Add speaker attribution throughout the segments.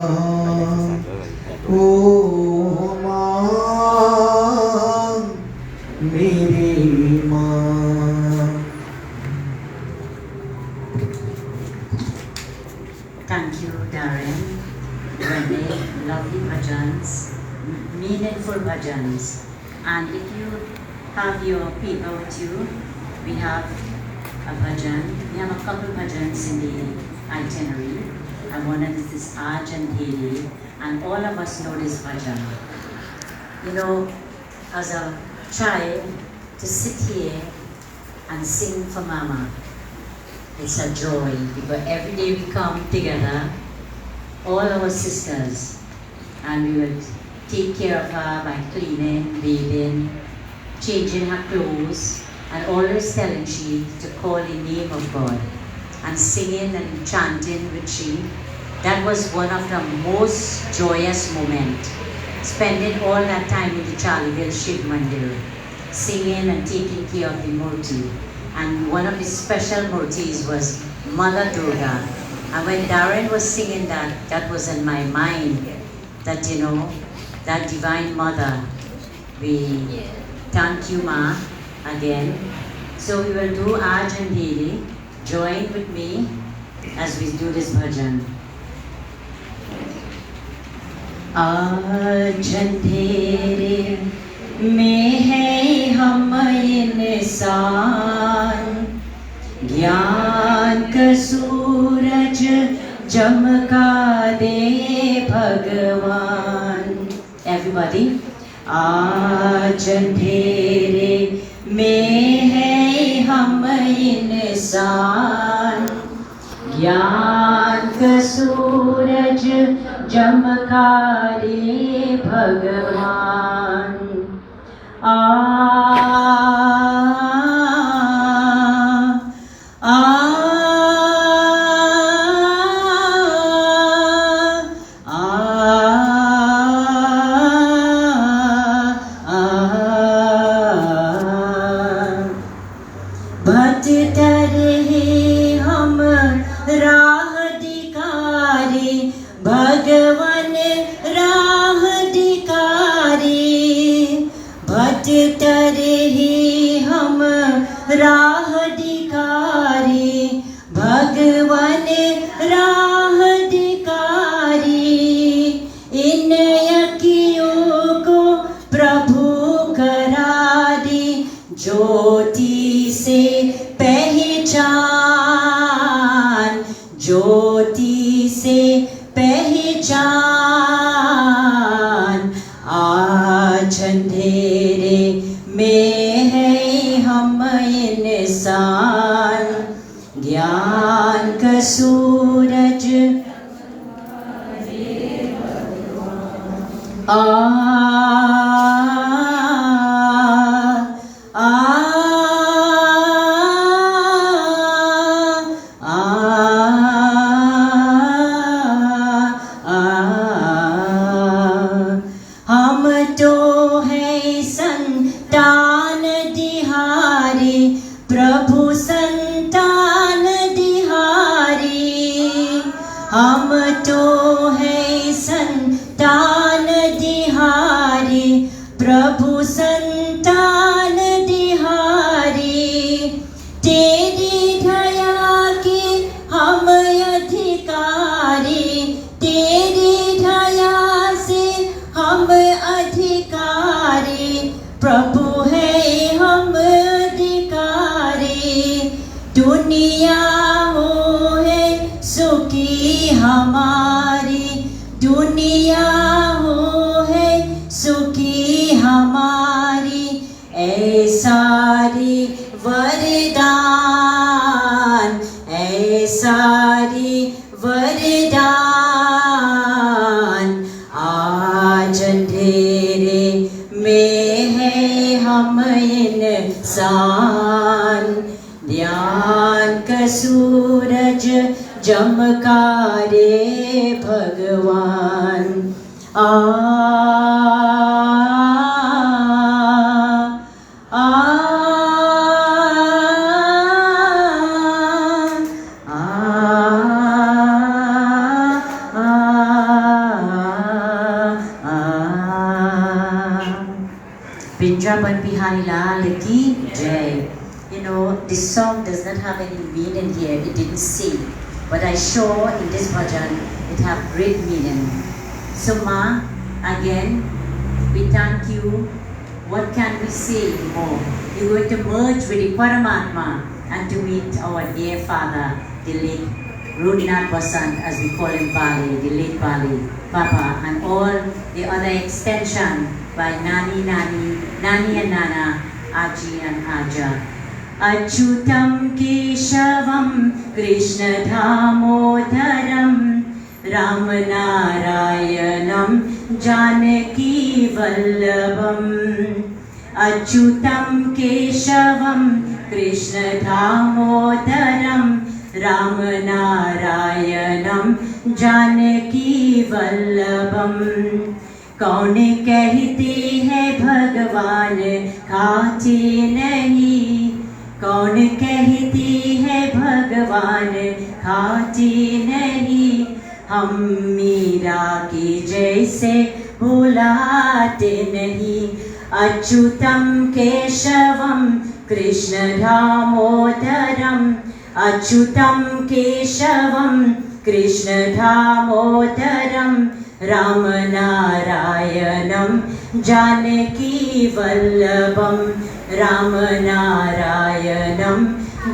Speaker 1: ओ माँ, मेरी माँ.
Speaker 2: Thank you, Darren, Renee, lovely bhajans, meaningful bhajans. And if you have your paper with you, we have a bhajan. We have a couple bhajans in the itinerary. And one of this is Aj and Heli, and all of us know this bhajan. You know, as a child, to sit here and sing for Mama, it's a joy, because every day we come together, all our sisters, and we will take care of her by cleaning, bathing, changing her clothes, and always telling she to call the name of God, and singing and chanting with she. That was one of the most joyous moments, spending all that time in the Charleville Shiv Mandir, singing and taking care of the Murti. And one of the special murtis was Mother Durga. And when Darren was singing that, that was in my mind, that, you know, that Divine Mother, we thank you, Ma, again. So we will do Aj and Heli. Join with me as we do this bhajan. आज अंधेरे में है हम इंसान, ज्ञान का सूरज चमका दे भगवान. Everybody. आज अंधेरे में है हम इंसान, ज्ञान का सूरज चमका दे भगवान. आ आ भटता रहे हम राह दिखारे, भगवान राह दिखारे. भटता रहे हम राह दिखारे, भगवान राह दिखारे. इन अखियों को प्रभु करा दे, ज्योति से पहचान, ज्योति से पहचान. आज अंधेरे में है हम इंसान, ज्ञान का सूरज आ हम तो है संतान दिहारी, प्रभु संतान दिहारी. हम तो है संतान दिहारी, प्रभु संतान दिहारी. तेरी दया की हम अधिकारी, तेरी दया से हम अधिकारी. प्रभु है हम अधिकारी. दुनिया हो है सुखी हमारी, दुनिया हो है सुखी हमारी. ऐसारी वरदान, ऐसारी वरदान. आज अंधेरे में है हम इंसान, ज्ञान का सूरज चमका दे भगवान. आ आ आ आ Raban Bihari Lal Ki Jai. You know, this song does not have any meaning here. It didn't sing. But I show in this bhajan, it have great meaning. So Ma, again, we thank you. What can we say more? We're going to merge with the Paramatma and to meet our dear father, the late Rudinath Vasant, as we call him Bali, the late Bali, Papa, and all the other extension by Nani and Nana, Aji and Aja. Achyutam Keshavam Krishna Damodaram Ramanarayanam Janaki Vallabham. Achyutam Keshavam Krishna Damodaram Ramanarayanam Janaki Vallabham. कौन कहते हैं भगवान खाते नहीं, कौन कहते हैं भगवान खाते नहीं, हम मीरा के जैसे भुलाते नहीं। अच्युतम केशवम कृष्ण दामोदरम, अच्युतम केशवम कृष्ण दामोदरम रामनारायणं जानकी वल्लभं, रामनारायणं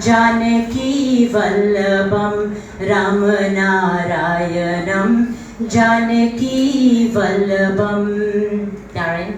Speaker 2: जानकी वल्लभं, रामनारायणं जानकी वल्लभं. Darren.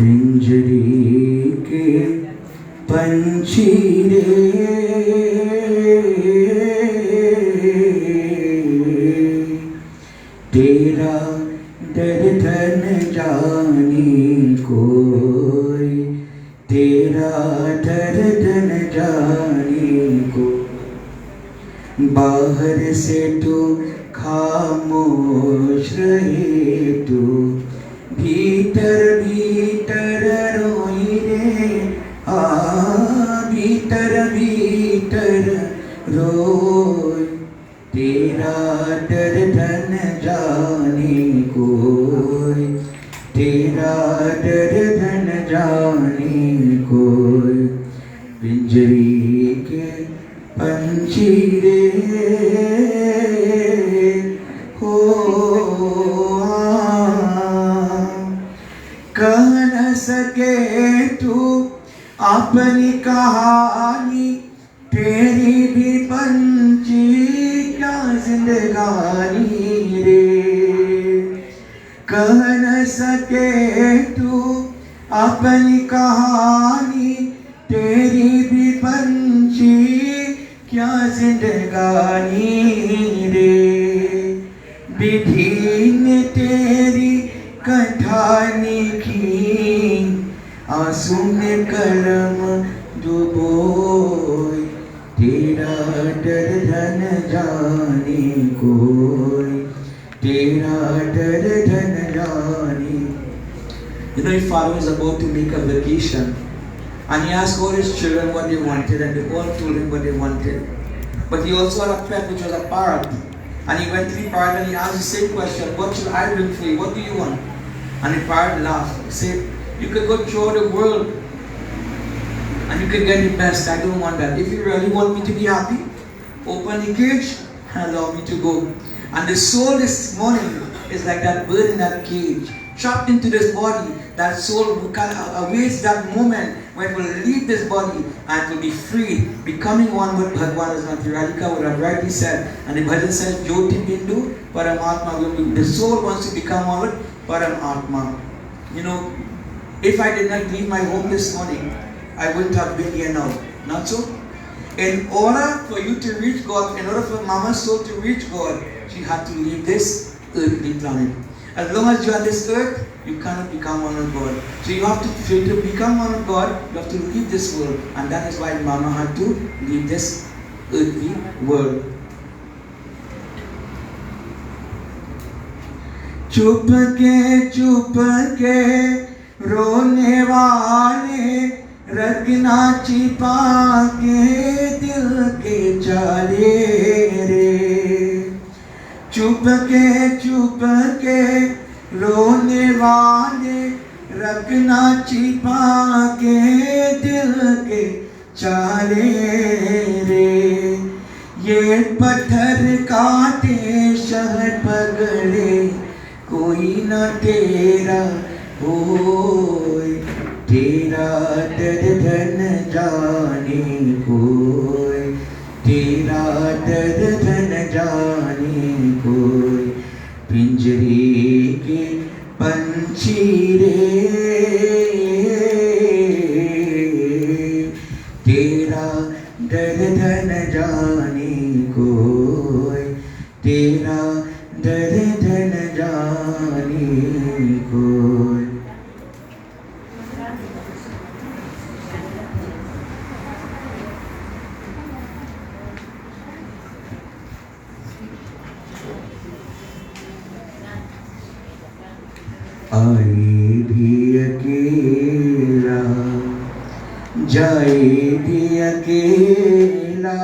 Speaker 1: पिंजरे के पंछी रे तेरा दर्द न जाने कोई, तेरा दर्द न जाने को। बाहर से तू खामोश रहे, तू भीतर भीतर रोई रे, भीतर भीतर रोई, तेरा दर्द न जाने कोई, तेरा दर्द न जाने कोई। पिंजरे के पंछी रे हो कह न सके तू अपनी कहानी, तेरी भी पंछी क्या जिंदगानी रे। कह न सके तू अपनी कहानी, तेरी भी पंछी क्या जिंदगानी रे। विधि ने तेरी कथा लिखी, आंसू में कलम डुबोई, तेरा दर्द न जाने कोई, तेरा दर्द न जाने। You know, if Pharaoh was about to make a vacation and he asked all his children what they wanted and they all told him what they wanted, but he also had a pet which was a parrot, and he went to the parrot and he asked the same question, what should I bring for you, what do you want? And the parrot laughed. He said, you could go through the world and you could get the best. I don't want that. If you really want me to be happy, open the cage and allow me to go. And the soul this morning is like that bird in that cage, trapped into this body. That soul awaits that moment when it will leave this body and it will be free, becoming one with Bhagwan, as Nati Radhika would have rightly said. And the bhajan says, Jyoti Bindu Paramatma. The soul wants to become one with Paramatma. You know, if I did not leave my home this morning, I wouldn't have been here now. Not so? In order for you to reach God, in order for Mama's soul to reach God, she had to leave this earthly planet. As long as you're on this earth, you cannot become one with God. So you have to become one with God, you have to leave this world. And that is why Mama had to leave this earthly world. चुप के रोने वाले रखना छिपा के दिल के चाले रे। चुप के रोने वाले रखना छिपा के दिल के चाले रे। ये पत्थर काटे शहर पगड़े कोई न तेरा होए, तेरा दर्द धन जाने कोई, तेरा दर्द धन जाने कोई। पिंजरे के पंछी रे, तेरा दर्द धन जाने कोई, तेरा दर्द धन जाने कोई। आए भी अकेला जाए भी अकेला,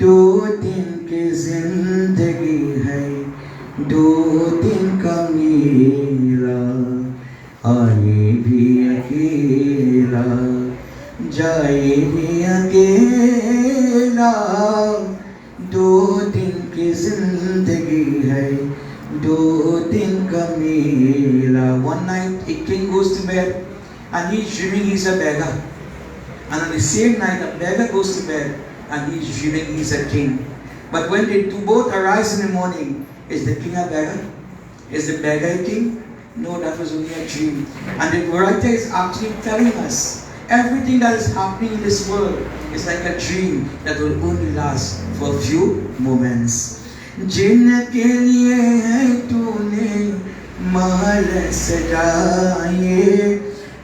Speaker 1: दो दिन की जिंदगी है, दो दिन का मेला। आए भी अकेला जाए भी अकेला, दो दिन की जिंदगी है, दो दिन का मेला। One night a king goes to bed and he's dreaming he's a beggar. And on the same night a beggar goes to bed and he's dreaming he's a king. But when they both arise in the morning, is the king a beggar? Is the beggar a king? No, that was only a dream. And the writer is actually telling us everything that is happening in this world is like a dream that will only last for a few moments. जिनके लिए है तूने महल सजाए,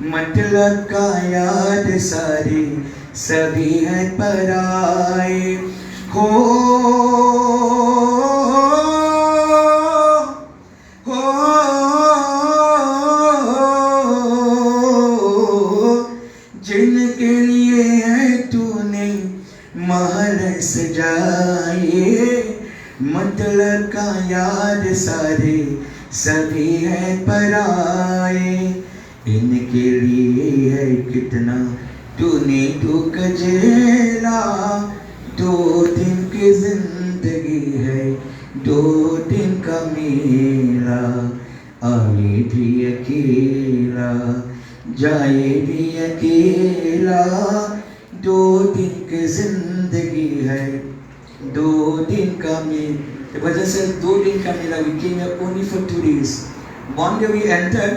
Speaker 1: मतलब का याद सारी सभी है पराए। हो जिनके लिए है तूने महल सजाए, मतलब का याद सारे सभी है पराए। इनके लिए है कितना तूने दुख झेला, दो दिन की जिंदगी है, दो दिन का मेला। आए भी अकेला जाए भी अकेला, दो दिन की जिंदगी है, दो दिन का मेला। The Bible says, दो दिन का मेला. We came here only for 2 days. One day we entered,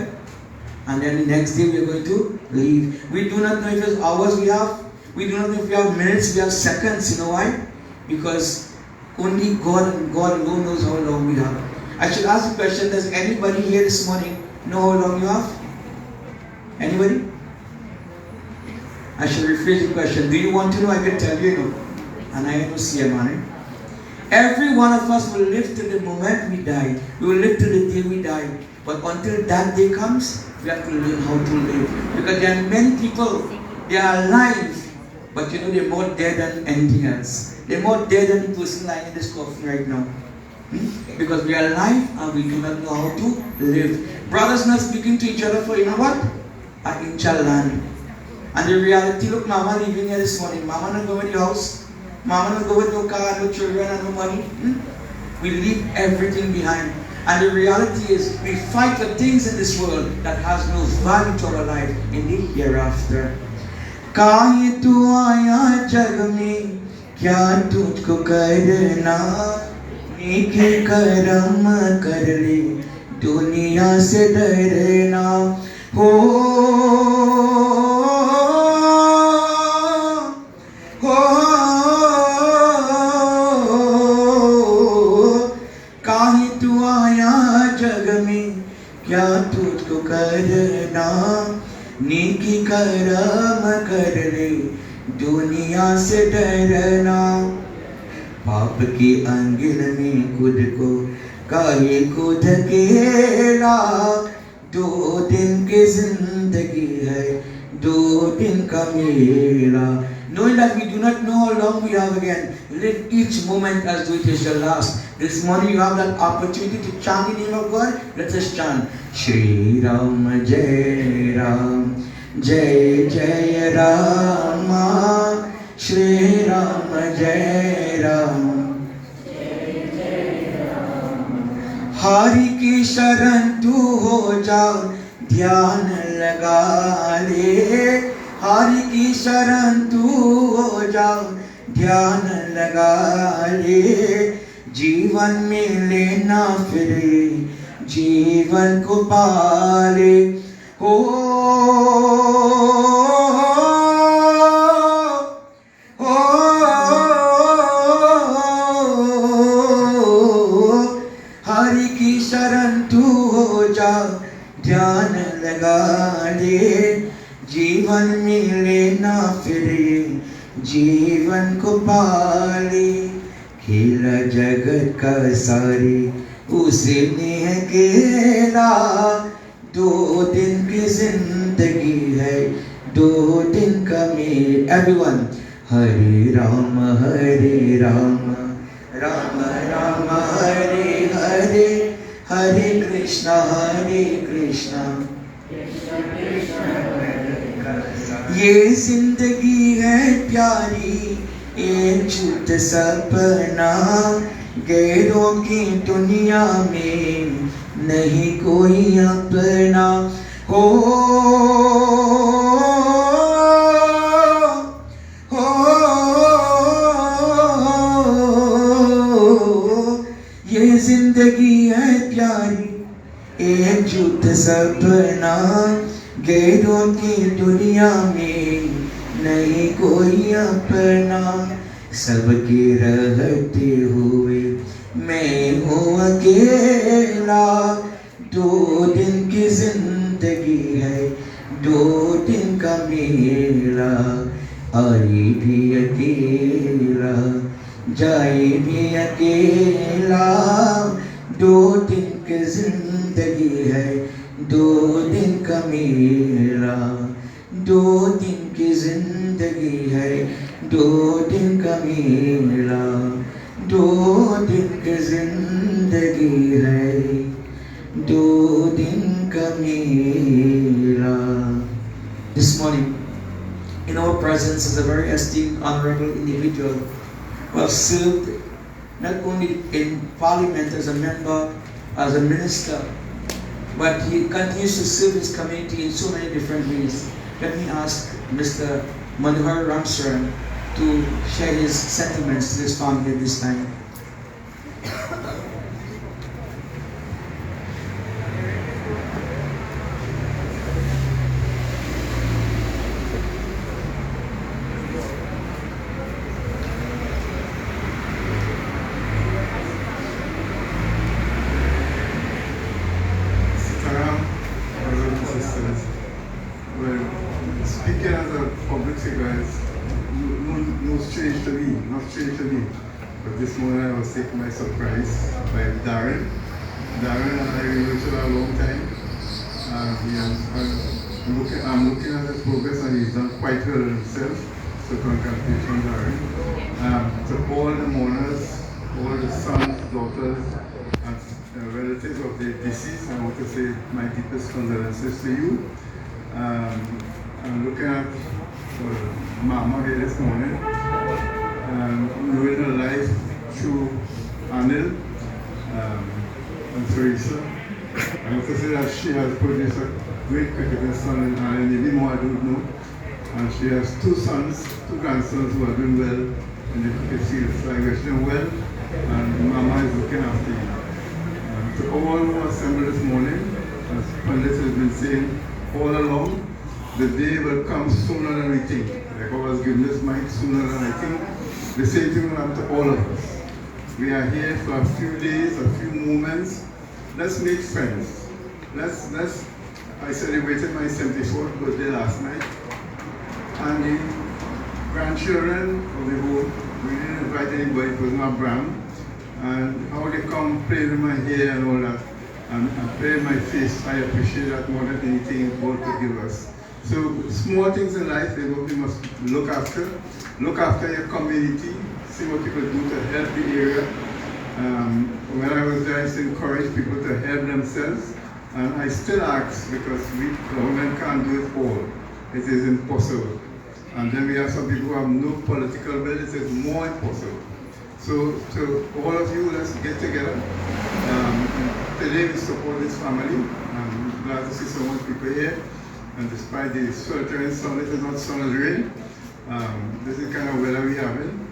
Speaker 1: and then the next day we are going to leave. We do not know if it's hours we have. We do not know if we have minutes, we have seconds. You know why? Because only God and God alone knows how long we have. I should ask the question, does anybody here this morning know how long you have? Anybody? I should rephrase the question. Do you want to know? I can tell you, you know. And I know see a man. Every one of us will live till the moment we die. We will live till the day we die. But until that day comes, we have to learn how to live. Because there are many people, they are alive, but you know they're more dead than anything else. They're more dead than the person lying in this coffin right now. Because we are alive and we do not know how to live. Brothers not speaking to each other for, you know what? An inch of land. And the reality, look, Mama leaving here this morning. Mama not going to the house. Mama not go with no car, no children, and no money. We leave everything behind. And the reality is, we fight for things in this world that has no value to our life in the hereafter. काहे तू आया जग में, क्या तुझको करना, नेकी करम कर ले, दुनिया से डरना। हो काहे तू आया जग में, क्या तुझको करना, नेकी करम कर ले, दुनिया से डरना। पाप की अंगिल में खुद को काहे को धकेला, 2 दिन की जिंदगी है, 2 दिन का मेला। Knowing that we do not know how long we have again, live each moment as though it is your last. This morning you have that opportunity to chant the name of God. Let us chant Shri Ram Jai Ram, Jai Jai Rama, Shri Ram Jai Ram, Hari की शरण तू हो जा, ध्यान लगा ले। हरि की शरण तू हो जा, ध्यान लगा ले। जीवन में लेना फिरे, जीवन को पाले। हो हरि की शरण तू हो जा, ध्यान लगा ले। जीवन में लेना फिरे, जीवन को पाले। खेला जगत का सारे उसी ने खेला, 2 दिन की जिंदगी है, 2 दिन का मेल। एवरीवन हरे राम, राम राम हरे हरे, हरे कृष्णा ये जिंदगी है प्यारी, एक झूठ सपना। गैरों की दुनिया में नहीं कोई अपना। हो ये जिंदगी है प्यारी, एक झूठ सपना। गैरों की दुनिया में नहीं कोई अपना। सबके रहते हुए मैं हूँ अकेला, 2 दिन की जिंदगी है, 2 दिन का मेला। आए भी अकेला, जाए भी अकेला, 2 दिन की जिंदगी है, 2 दिन का मेला। 2 दिन की जिंदगी है, 2 दिन का मेला। 2 दिन की जिंदगी है, 2 दिन का मेला। This morning, in our presence is a very esteemed, honorable individual who has served not only in parliament as a member, as a minister, but he continues to serve his community in so many different ways. Let me ask Mr. Manohar Ramsaran to share his sentiments to this family at this time.
Speaker 3: Speaking as a public figure is no strange to me, not strange to me. But this morning I was taken by surprise by Darren. Darren and I have been working a long time. I'm looking at his progress and he's done quite well himself. So congratulations, Darren. To all the mourners, all the sons, daughters, and relatives of the deceased, I want to say my deepest condolences to you. I'm looking at Mama here this morning, knowing her life through Anil and Teresa. I want to say that she has produced a great cricketing son in Anil, maybe more I don't know. And she has 2 sons, 2 grandsons who are doing well in the cricket field. So I wish them well, and Mama is looking after you. To all who assembled this morning, as Pandit has been saying all along, the day will come sooner than we think. Like God has given this mic sooner than I think. The same thing will happen to all of us. We are here for a few days, a few moments. Let's make friends. I celebrated my 74th birthday last night, and the grandchildren of the home, we didn't invite anybody, it was not Brown, and how they come play with my hair and all that, and play with my face, I appreciate that more than anything God could give us. So small things in life, we must look after your community, see what people do to help the area. When I was there, I used to encourage people to help themselves, and I still ask, because government can't do it all. It is impossible. And then we have some people who have no political will, it is more impossible. So to all of you, let's get together. Today we support this family. I'm glad to see so many people here. And despite the sweltering sun, it is not sun, it's rain. This is the kind of weather we have in.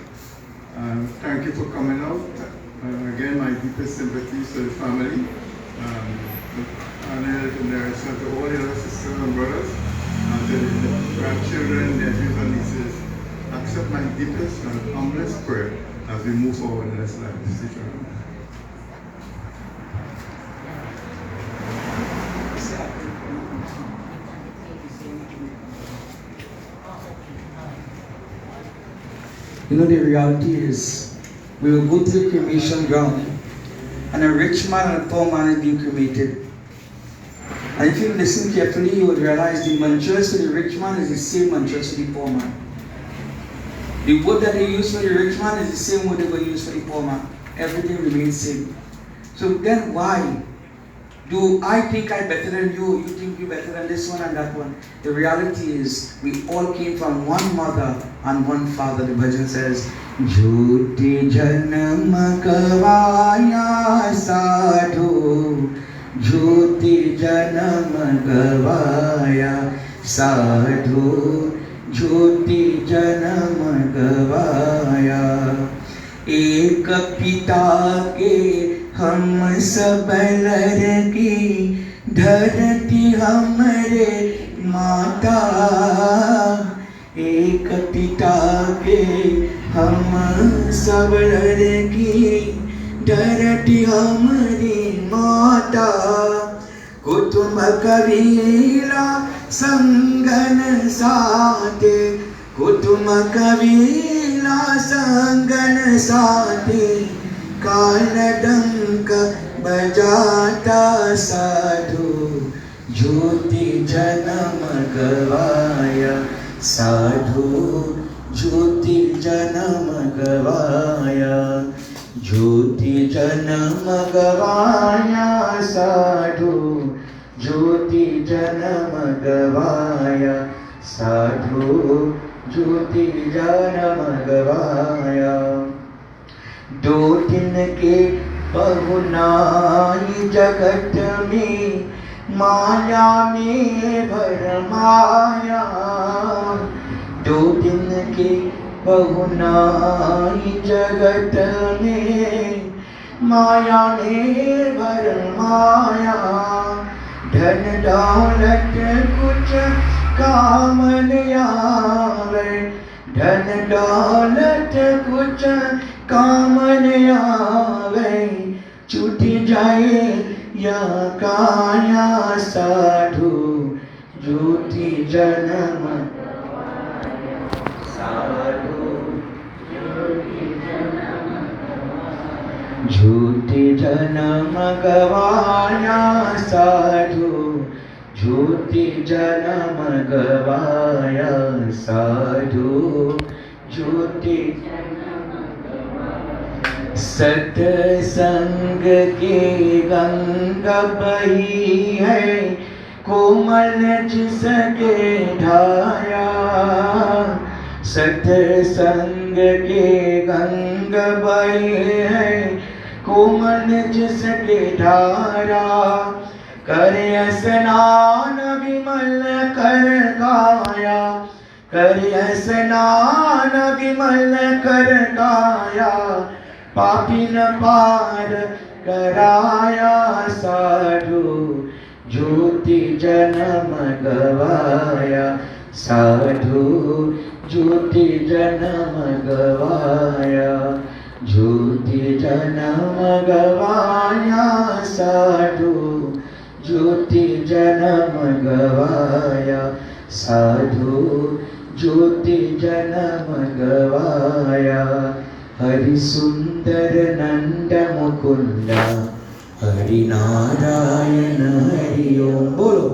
Speaker 3: Thank you for coming out. Again, my deepest sympathies to the family. And the rest of all the other sisters and brothers, and to the grandchildren, nephews and nieces. Accept my deepest and humblest prayer as we move forward in this life.
Speaker 1: You know, the reality is, we will go to the cremation ground, and a rich man and a poor man is being cremated. And if you listen carefully, you will realize the mantras for the rich man is the same mantras for the poor man. The word that they use for the rich man is the same word they will use for the poor man. Everything remains same. So then why do I think I'm better than you, you think you're better than this one and that one? The reality is, we all came from one mother and one father. The bhajan says, Jyoti janam gavaya sadhu, Jyoti janam gavaya sadhu, Jyoti janam gavaya. एक पिता के हम सब लड़की, धरती हमारे माता। एक पिता के हम सब लड़की, धरती हमारी माता। कुटुंब कबीला संगन साथे, कुटुंब कबीला संगन साथे, काल डंक बजाता साधु, ज्योति जन्म गवाया साधु, ज्योति जन्म गवाया, ज्योति जन्म गवाया साधु, ज्योति जन्म गवाया साधु, ज्योति जन्म गवाया। दो दिन के बहुनाई जगत में, माया में भरमाया। दो दिन के बहुनाई जगत में, माया में भरमाया। धन दौलत कुछ काम न आवे, धन दौलत कुछ काम न आवे। छूट जाए या काया साधु, ज्योति जन्म साधु, ज्योति जन्म गवाया साधु, ज्योति जन्म गवाया साधु, ज्योति सत्संग के गंगा बही है, कोमल जिसके धारा। सत्संग के गंगा बही है, कोमल जिसके धारा। कर स्नान विमल कर काया, कर स्नान विमल कर काया। पापी न पार कराया साधु, ज्योति जन्म गवाया साधु, ज्योति जन्म गवाया, ज्योति जन्म गवाया साधु, ज्योति जन्म गवाया, साधु ज्योति जन्म गवाया। हरि सुंदर नंद मुकुंद, हरि नारायण हरि ओम। बोलो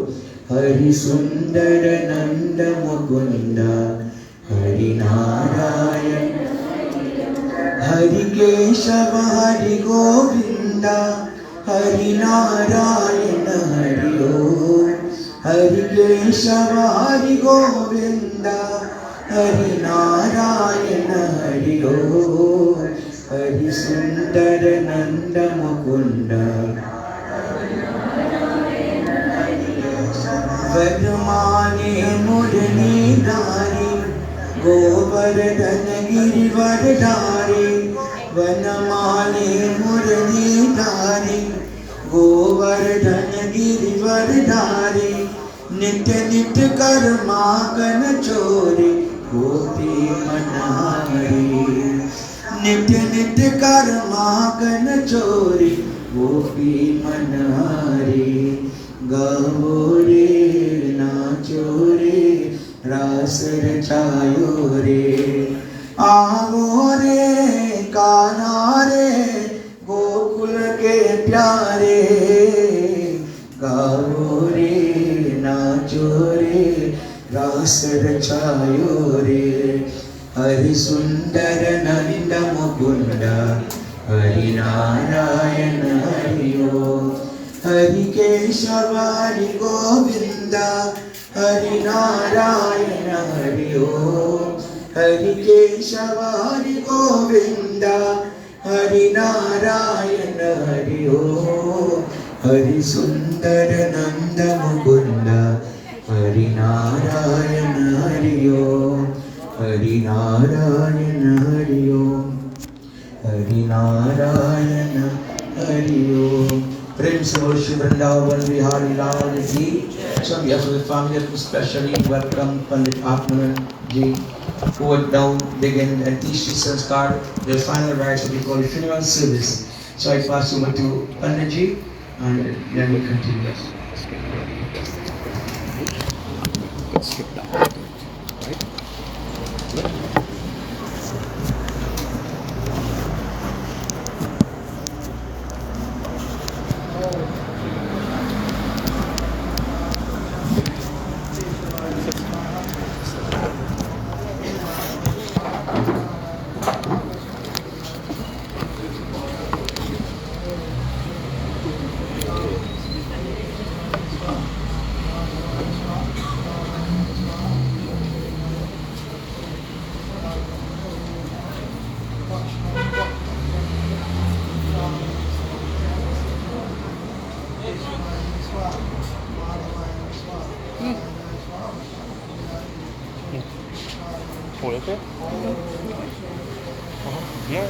Speaker 1: हरि सुंदर नंद मुकुंद, हरि नारायण। हरि केशव हरि गोविंद, हरि नारायण हरि ओम। हरि केशव हरि गोविंद, हरि नारायण हरि ओम। हरि सुंदर नंद मुकुंद, वनमाने मुरलीधारी, गोवर्धन गिरिवरधारी। वनमाले मुरलीधारी, गोवर्धन गिरिवरधारी। नित्य नित्य कर्मागन चोरी, गोपी मनहारी। नित्य नित्य कर्मागन चोरी, गोपी मनहारी। गावो रे नाचो रे, रास रचायो रे। आवो रे कान्हा रे, गोकुल के प्यारे। गावो रे नाचो रे, रास रचायो रे। हरि सुंदर नंद मुकुंद, हरि नारायण हरि ओम। हरि केशव हरि गोविंद, हरि नारायण हरि ओम। हरि केशव हरि गोविंद, हरि नारायण हरि ओम। हरि सुंदर नंद मुकुंद, हरि नारायण हरि ओम। हरि नारायण हरि ओम। हरि नारायण हरि ओम। प्रेम से वर्षि Vrindavan Bihari Lal ji. So on behalf of the family, let me specially welcome Pandit Atmanand ji, who would now begin and teach the sanskar, the final rites of the called funeral service. So I pass over to Pandit ji, and then we continue.
Speaker 4: Okay? No.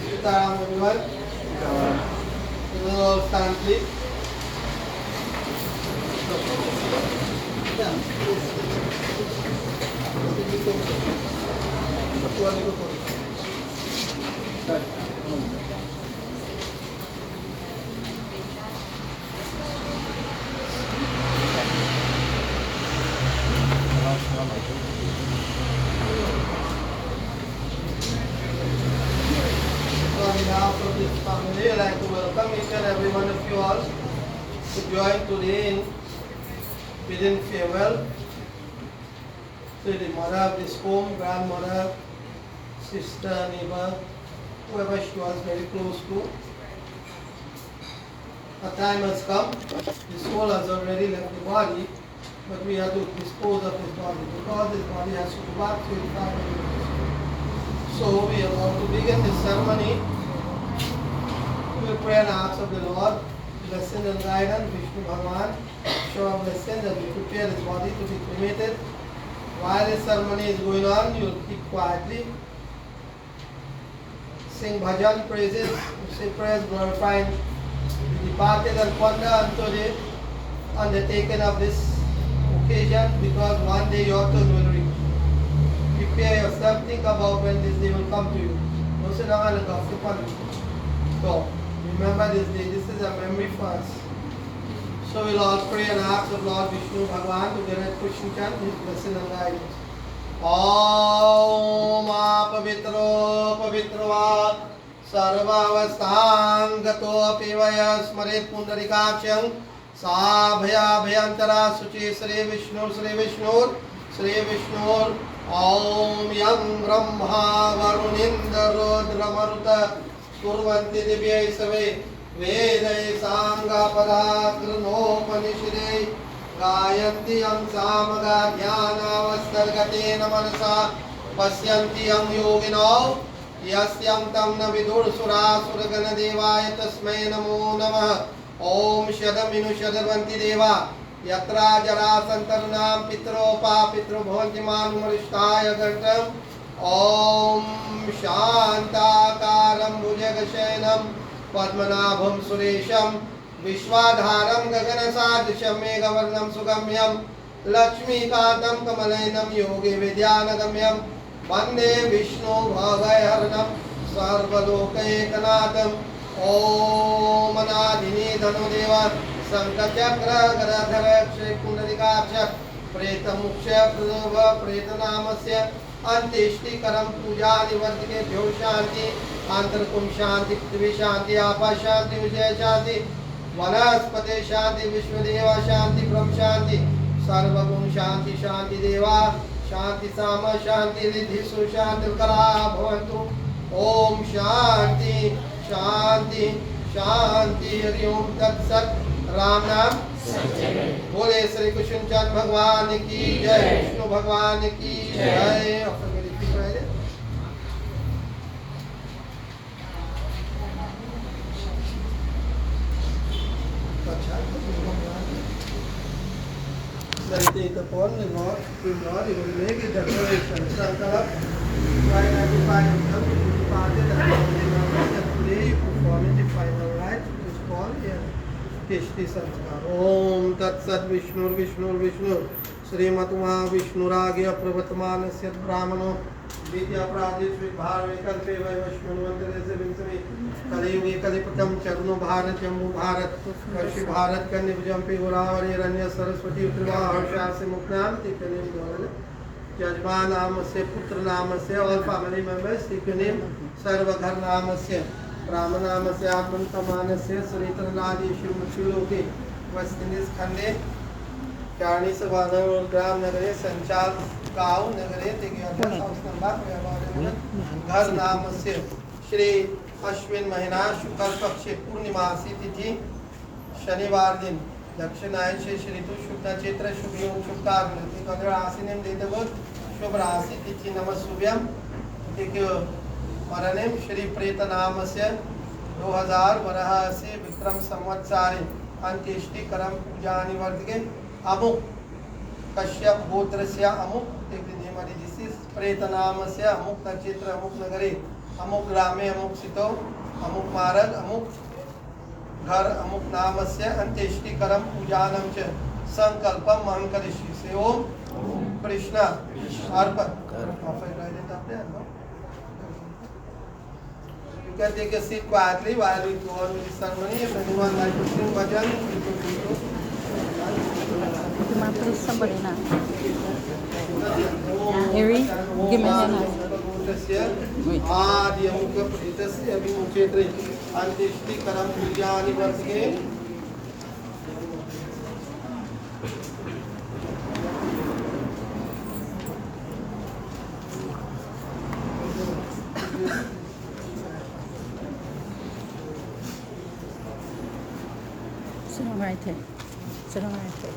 Speaker 4: Sitaram everyone. You will all stand please. On behalf of this family, I'd like to welcome each and every one of you all to join today in bidding farewell to the mother of this home, grandmother, sister, neighbor, whoever she was very close to. A time has come, the soul has already left the body, but we have to dispose of this body because this body has to go back to its family. So we are about to begin this ceremony. We will pray and ask of the Lord, blessing and guidance, Vishnu Bhagavan, show a blessing that we prepare this body to be cremated. While this ceremony is going on, you will keep quietly. Sing bhajan praises, say prayers glorifying the departed and ponder unto the undertaking of this occasion, because one day your turn will reach. Prepare yourself, think about when this day will come to you. Don't sit down and gossip on it. So, remember this day, this is a memory for us. So we'll all pray and ask of Lord Vishnu Bhagavan to get a Krishna chant, his blessing and guidance. Om Pavitro Pavitrava Sarvavasthang Gato Apivaya Smarit Pundarikacham Sabhaya Bhayantara Suchi Sri Vishnu Sri Vishnu Om Yam Brahma Varunindra Rudra Kurvanti Divyai Save Vedai Sangha Parakranopanishide Gayanti Yam Samaga Dhyana Vastargatena Manasa Pasyanti Yam Yogino Yasyam Tam Navidur Sura Suragana Devaya Tasmai Namo Namah Om Shadaminu Shadavanti Deva Yatra Jara Santarnam Pitropa Pitro Bhavanti Manumarishtaya Gantam Om Shantakaram Bhujagashenam Padmanabham Suresham Vishwadharam Gaganasādisham Meghavarnam Sugamyam Lakshmi Kantam Kamalainam Yogi Vidyanagamyam Vande Vishnu Bhagayaranam Sarvalokaekanatham Om Anadini Dhanudeva Sankachakra Gadadhara Kshay Pundarikaksha Preta Muksha Pradova Preta Namasya Antishti Karam Puja Nivartike Bhyo Shanti Antarkum Shanti Prithvi Shanti Apa Shanti Vijaya Shanti Vanaspate Shanti Vishwadeva Shanti Brahm Shanti Sarvagum Shanti Shanti Deva Shanti Sama Shanti Riddhi Su Shanti Kara Bhavantu Om Shanti Shanti Shanti Hari Om Tat Sat Ram Nam बोले श्री कृष्ण चंद्र भगवान की जय विष्णु भगवान की जय Meditate upon the Lord, Supreme Lord, He will make a declaration. Sankara, try not to find himself, He will depart it and today you performing the final rite, which is called here. Kishti Sanskar. Om Tat Sat Vishnu Vishnu Srimati Mahavishnuragya Pravatmanasya Brahmano Vidya Pradeshvik Bharve Kalpe Vaishmanvantare Vinsami Kaliyugi Kalipatam Charno Bharat Jammu Bharat Kashi Bharat Kandi Vijampi Uravari Ranya Saraswati Utriva Harshasi Muknam take the name Dwarale Jajman Namasya Putra Namasya all family members take the name Sarvaghar Namasya Brahmanamase Atmantamanasya Saritanadi Shilmukshiloki Vastinis Khande Karni Savana Gram Nagare Sanchal Gao Nagare Tigyata House number Ghar Namasya Shri Ashwin Mahina Shukal Pakshe Purnimasi Tithi Shanivar Din Dakshinay Shri Ritu Shukta Chitra Shubhyom Shuktar Tikadra Asinim Dedavut Shubrasi Tithi Namasubyam Tikyo Maranim Shri Preta Namasya 2000 Varahasi Vikram Samvatsari Antishti Karam Pujani Vartige Amuk Kashyap Gotrasya Amuk take the name of the इस प्रेत नाम से अमुक नक्षत्र अमुक नगरे अमुक ग्रामे अमुक सितो अमुक मार्ग अमुक घर अमुक नाम से अंत्येष्टिकरम पूजानम च संकल्पम महं करिष्ये से ओम कृष्णा अर्पण You can take a seat quietly while we go on with the ceremony. If anyone like to sing bhajan, you can do so.
Speaker 5: Please somebody now. Harry, give me a hand. Wait.
Speaker 4: आदि अमुक प्रेतस्य अभिमुखेत्रे अंत्येष्टि करम पूजानि वर्षे
Speaker 5: Sit down right there. Sit down right there.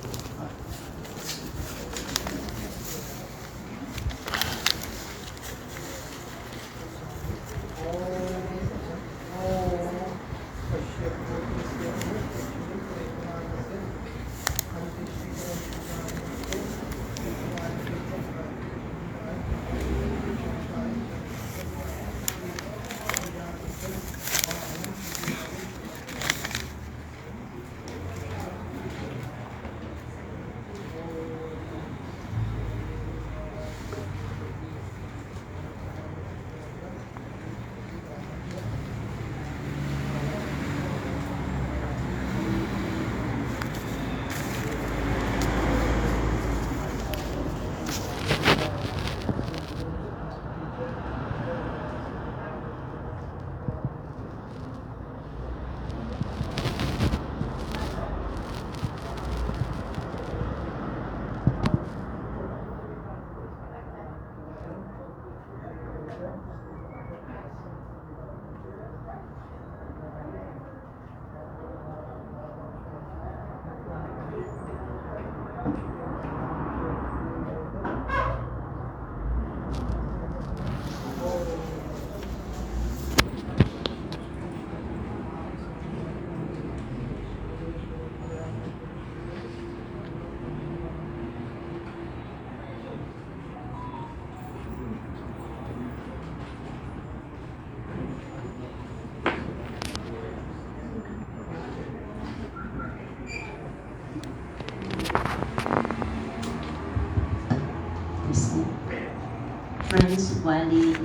Speaker 2: Friends, while the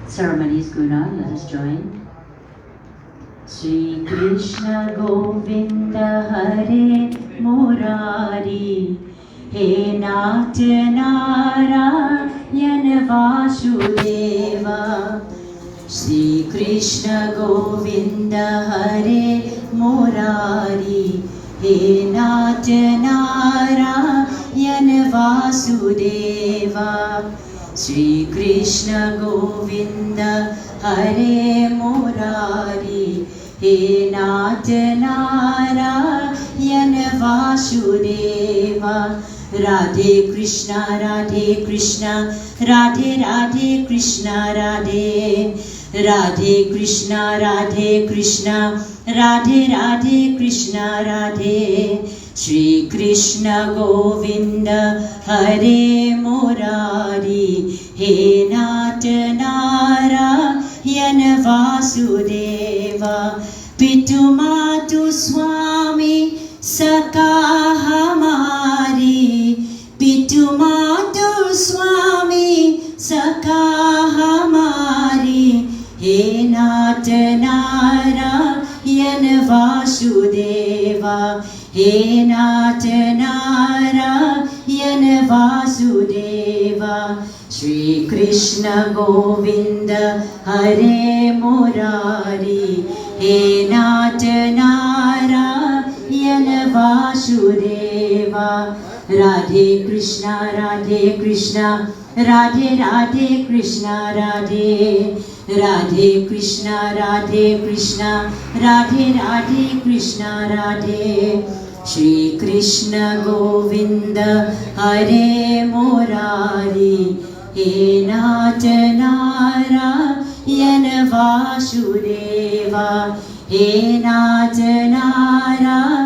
Speaker 2: ceremony is going on, let us join. Sri Krishna Govinda Hare Murari He Nath Narayan Vasudeva Sri Krishna Govinda Hare Murari He Nath Narayan Vasudeva Shri Krishna Govinda Hare Murari He Nath Narayan Vasudeva Radhe Krishna Radhe Krishna Radhe Radhe Krishna Radhe Radhe Krishna Radhe Krishna Radhe Radhe Krishna Radhe Shri Krishna Govinda Hare Murari He Nath Narayan Vasudeva Pitu Matu Swami Saka Hamari Pitu Matu Swami Saka Hamari He Nath Narayan Vasudeva He Nath Narayan Vasudeva Shri Krishna Govinda Hare Murari He Nath Narayan Vasudeva Radhe Krishna Radhe Krishna Radhe Radhe Krishna Radhe Radhe Krishna Radhe Krishna Radhe Radhe Krishna Radhe Shri Krishna Govinda Hare Murari He Nath Narayan Vasudeva He Nath Narayan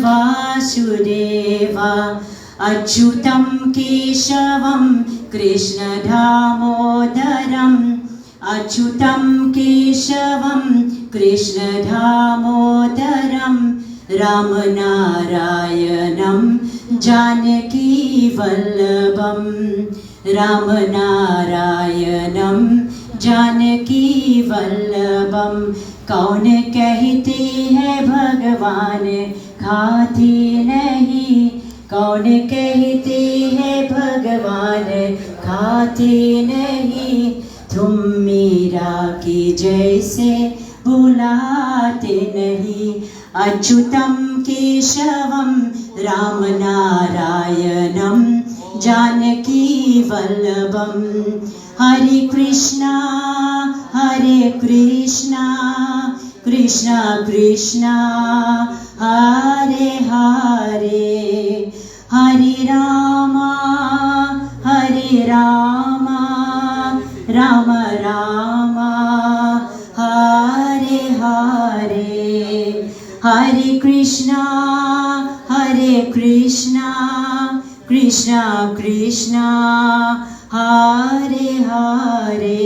Speaker 2: Vasudeva Achyutam Keshavam कृष्णदामोदरम् अच्युतं केशवं कृष्णदामोदरं रामनारायणं जानकीवल्लभं रामनारायणं जानकीवल्लभं कौन कहते हैं भगवान खाते नहीं कौन कहते हैं भगवान खाते नहीं तुम मीरा की जैसे बुलाते नहीं अच्युतं केशवं रामनारायणं जानकीवल्लभं हरे कृष्णा कृष्णा कृष्णा हरे हरे हरे रामा राम रामा हरे हरे हरे कृष्णा कृष्णा कृष्णा हरे हरे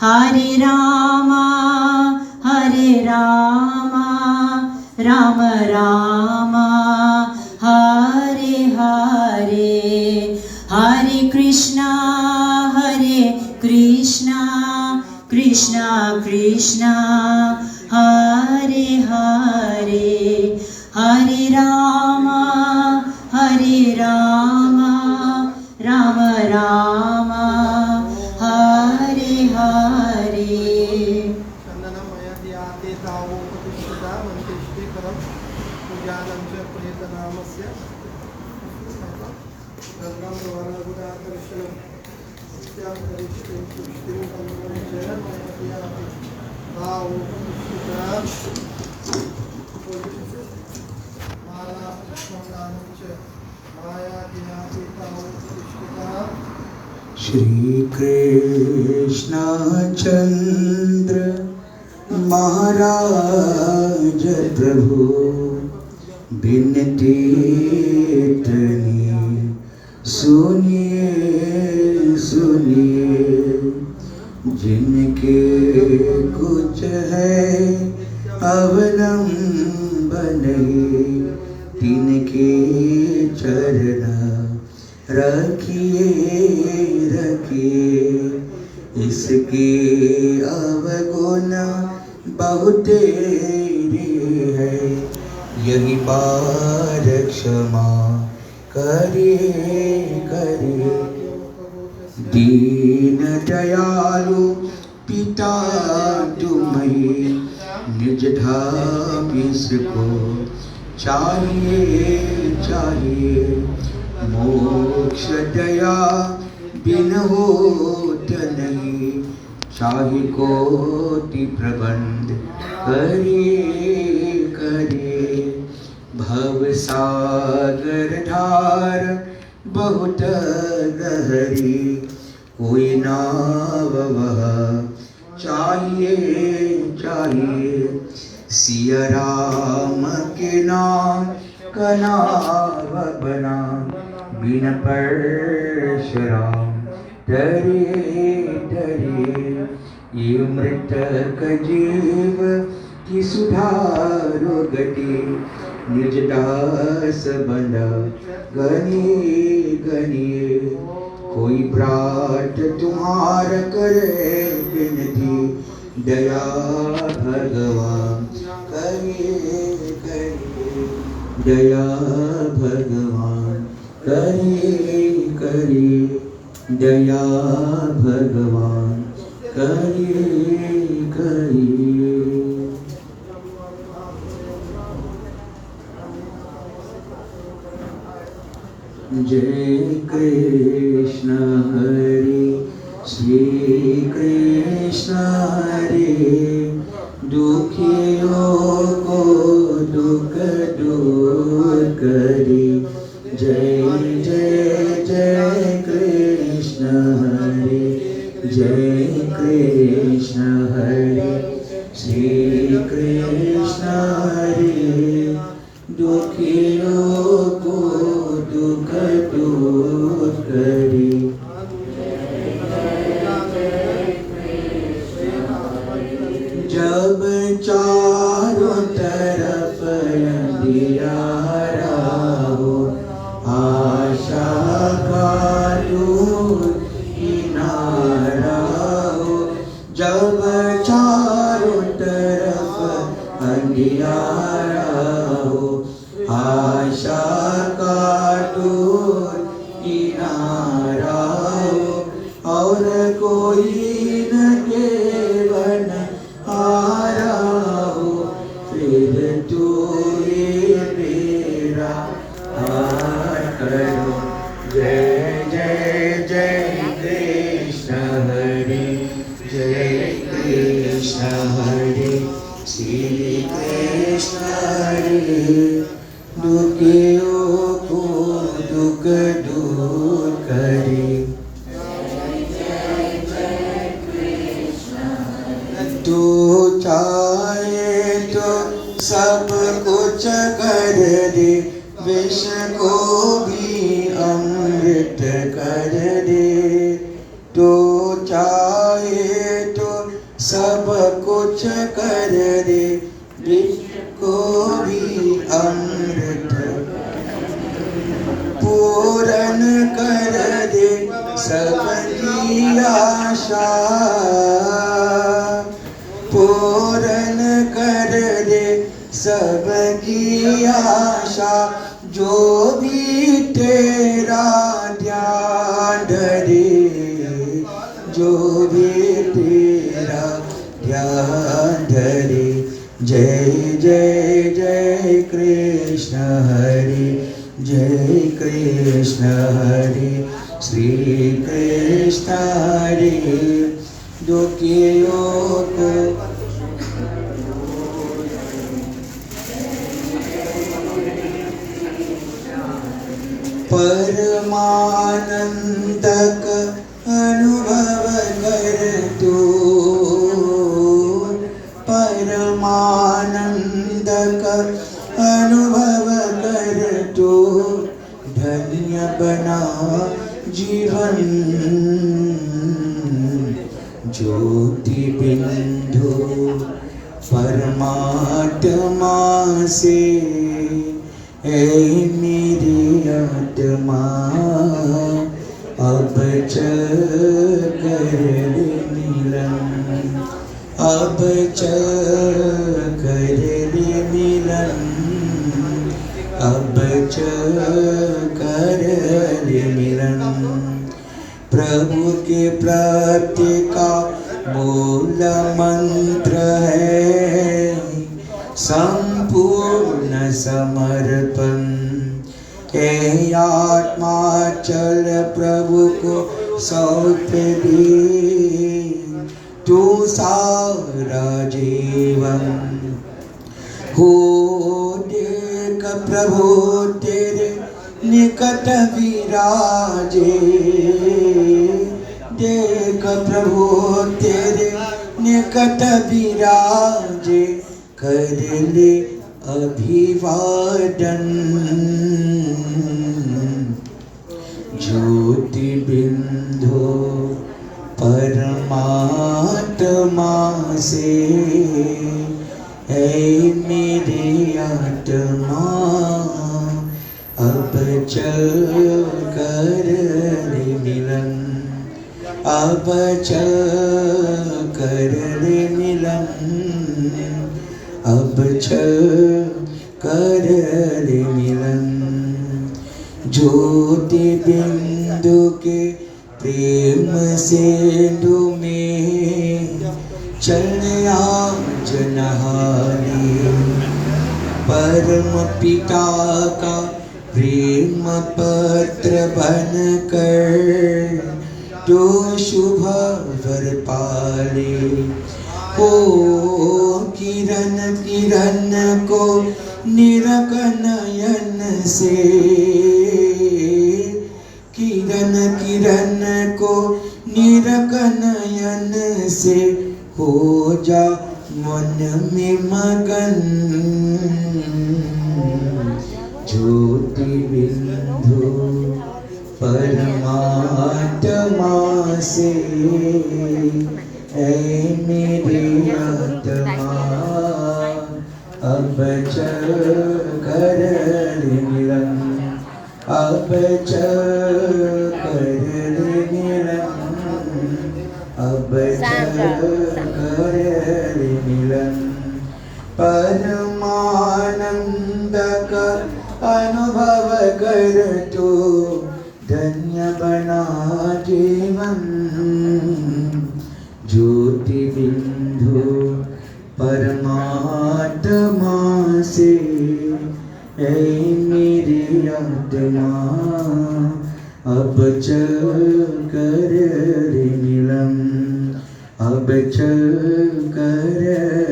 Speaker 2: हरे रामा राम रामा हरे हरे हरे कृष्णा कृष्णा कृष्णा हरे हरे हरे रामा राम रामा हरे हरे
Speaker 4: चन्दनमयध्याते तावोपतिष्ठिता मन्त्रिष्टिकरं पूजानं च प्रेतनामस्य गङ्गां वरगुडाकर्षणं नित्यां करिष्ठिं पुष्टिं कन्दनमयध्याते तावोपतिष्ठिता माला पुष्पदानं च मायाध्याते तावोपतिष्ठिता
Speaker 1: श्री कृष्ण चंद्र महाराज प्रभु बिनती इतनी सुनिए सुनिए जिनके कुछ है अवलंबन तिनके चरण रखिए रखिए इसके अवगुण बहुत है यही बार क्षमा करिए करिए दीन दयालु पिता तुम्हें निज धाम इसको चाहिए चाहिए मोक्ष दया बिन होत नहीं चाहे कोटि प्रबंध करिए करिए भव सागर धार बहुत गहरी कोई नाव वह चाहिए चाहिए सिया राम के नाम का नाव बना बिन परशुराम डरे डरे ये मृतक जीव की सुधारो गति निज दास बंदा गनिए गनिए कोई प्रात तुम्हार करे विनती दया भगवान करिए करिए दया भगवान करिए करिए दया भगवान करिए करिए जय कृष्ण हरे श्री कृष्ण हरे दुखियों को दुख दूर करे जय जय जय कृष्ण हरे जय कृष्ण हरे श्री कृष्ण हरे दुखियों को दुख दूर करे जय कृष्ण हरे श्री कृष्ण हरे दुखियों को दुख दूर करे तू चाहे तो सब कुछ कर दे विष को भी अमृत कर दे तो चाहे तो सब कुछ कर दे विष को भी अमृत पूर्ण कर दे सबकी आशा पूर्ण कर दे सबकी आशा जो भी तेरा ध्यान धरे जो भी तेरा ध्यान धरे जय जय जय कृष्ण हरे जय कृष्ण हरे श्री कृष्ण हरे दुखियों को परमानंद का अनुभव कर तू परमानंद का अनुभव कर तू धन्य बना जीवन ज्योति बिंदु परमात्मा से ऐ मेरी आत्मा अब चल कर मिलन अब चल कर मिलन अब चल कर मिलन प्रभु के प्राप्ति का मूल मंत्र है संपूर्ण समर्पण हे आत्मा चल प्रभु को सौंप दे तू सारा जीवन हो देख प्रभु तेरे निकट विराजे देख प्रभु तेरे निकट विराजे कर ले अभिवादन ज्योति बिंदु परमात्मा से ऐ मेरी आत्मा अब चल कर मिलन अब चल कर मिलन अब चल कर मिलन ज्योति बिंदु के प्रेम सिंधु में चल आज नहाने परम पिता का प्रेम पत्र बन कर तो शुभ वर पाले हो किरण किरण को निरख नयन से किरण किरण को निरख नयन से हो जा मन में मगन ज्योति बिंदु परमात्मा से ऐ मेरी आत्मा अब चल कर मिलन अब चल कर मिलन अब चल कर मिलन परमानंद का अनुभव कर तो धन्य बना जीवन ज्योति बिंदु परमात्मा से ऐ मेरी आत्मा अब चल कर मिलन अब अब चल कर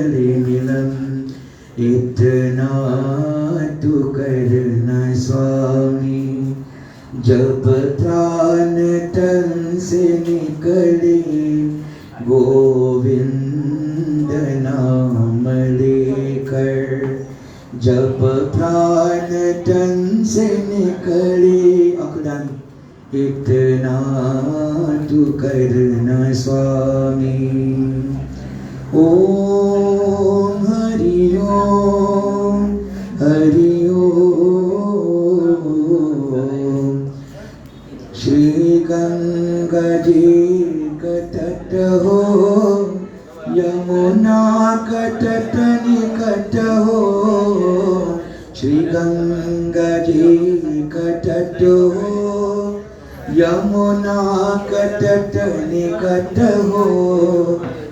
Speaker 1: रे मिलन इतना तू करना स्वामी। जब प्राण तन से निकले गोविंद नाम लेकर, जब प्राण तन से निकले अकदान इतना तू करना स्वामी। ओम हरि ओम हरि ओम। श्री गंगा जी का तट हो, यमुना का तट निकट हो। श्री गंगा जी का तट हो, यमुना का तट निकट हो।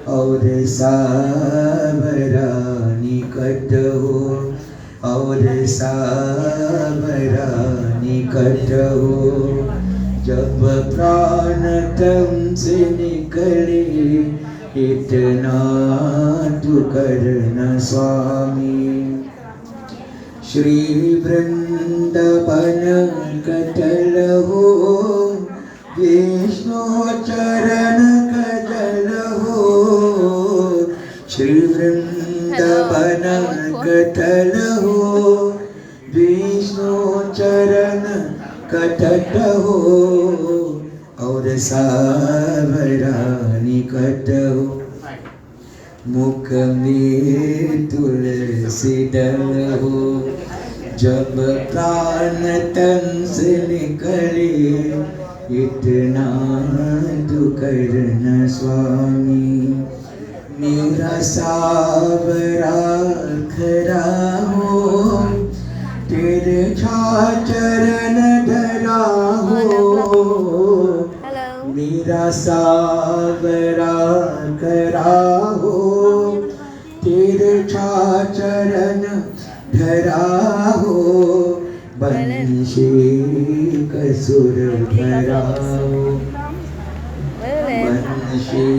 Speaker 1: और साबरा निकट हो, और साबरा निकट हो। जब प्राण तन से निकले इतना तू करना स्वामी। श्री वृंदावन कटल हो, विष्णु चरण कजल हो। श्री वृंदावन कटल हो, विष्णु चरण कटट हो। और सावरा निकट हो, मुख में तुलसी दल हो। जब प्राण तन से निकले इतना तू करना स्वामी। मेरा सावरा खरा हो, तेरे चरण धरा हो। मेरा सावरा खरा हो, तेरे चरण धरा हो। बंशी कसुर भरा हो, बंशी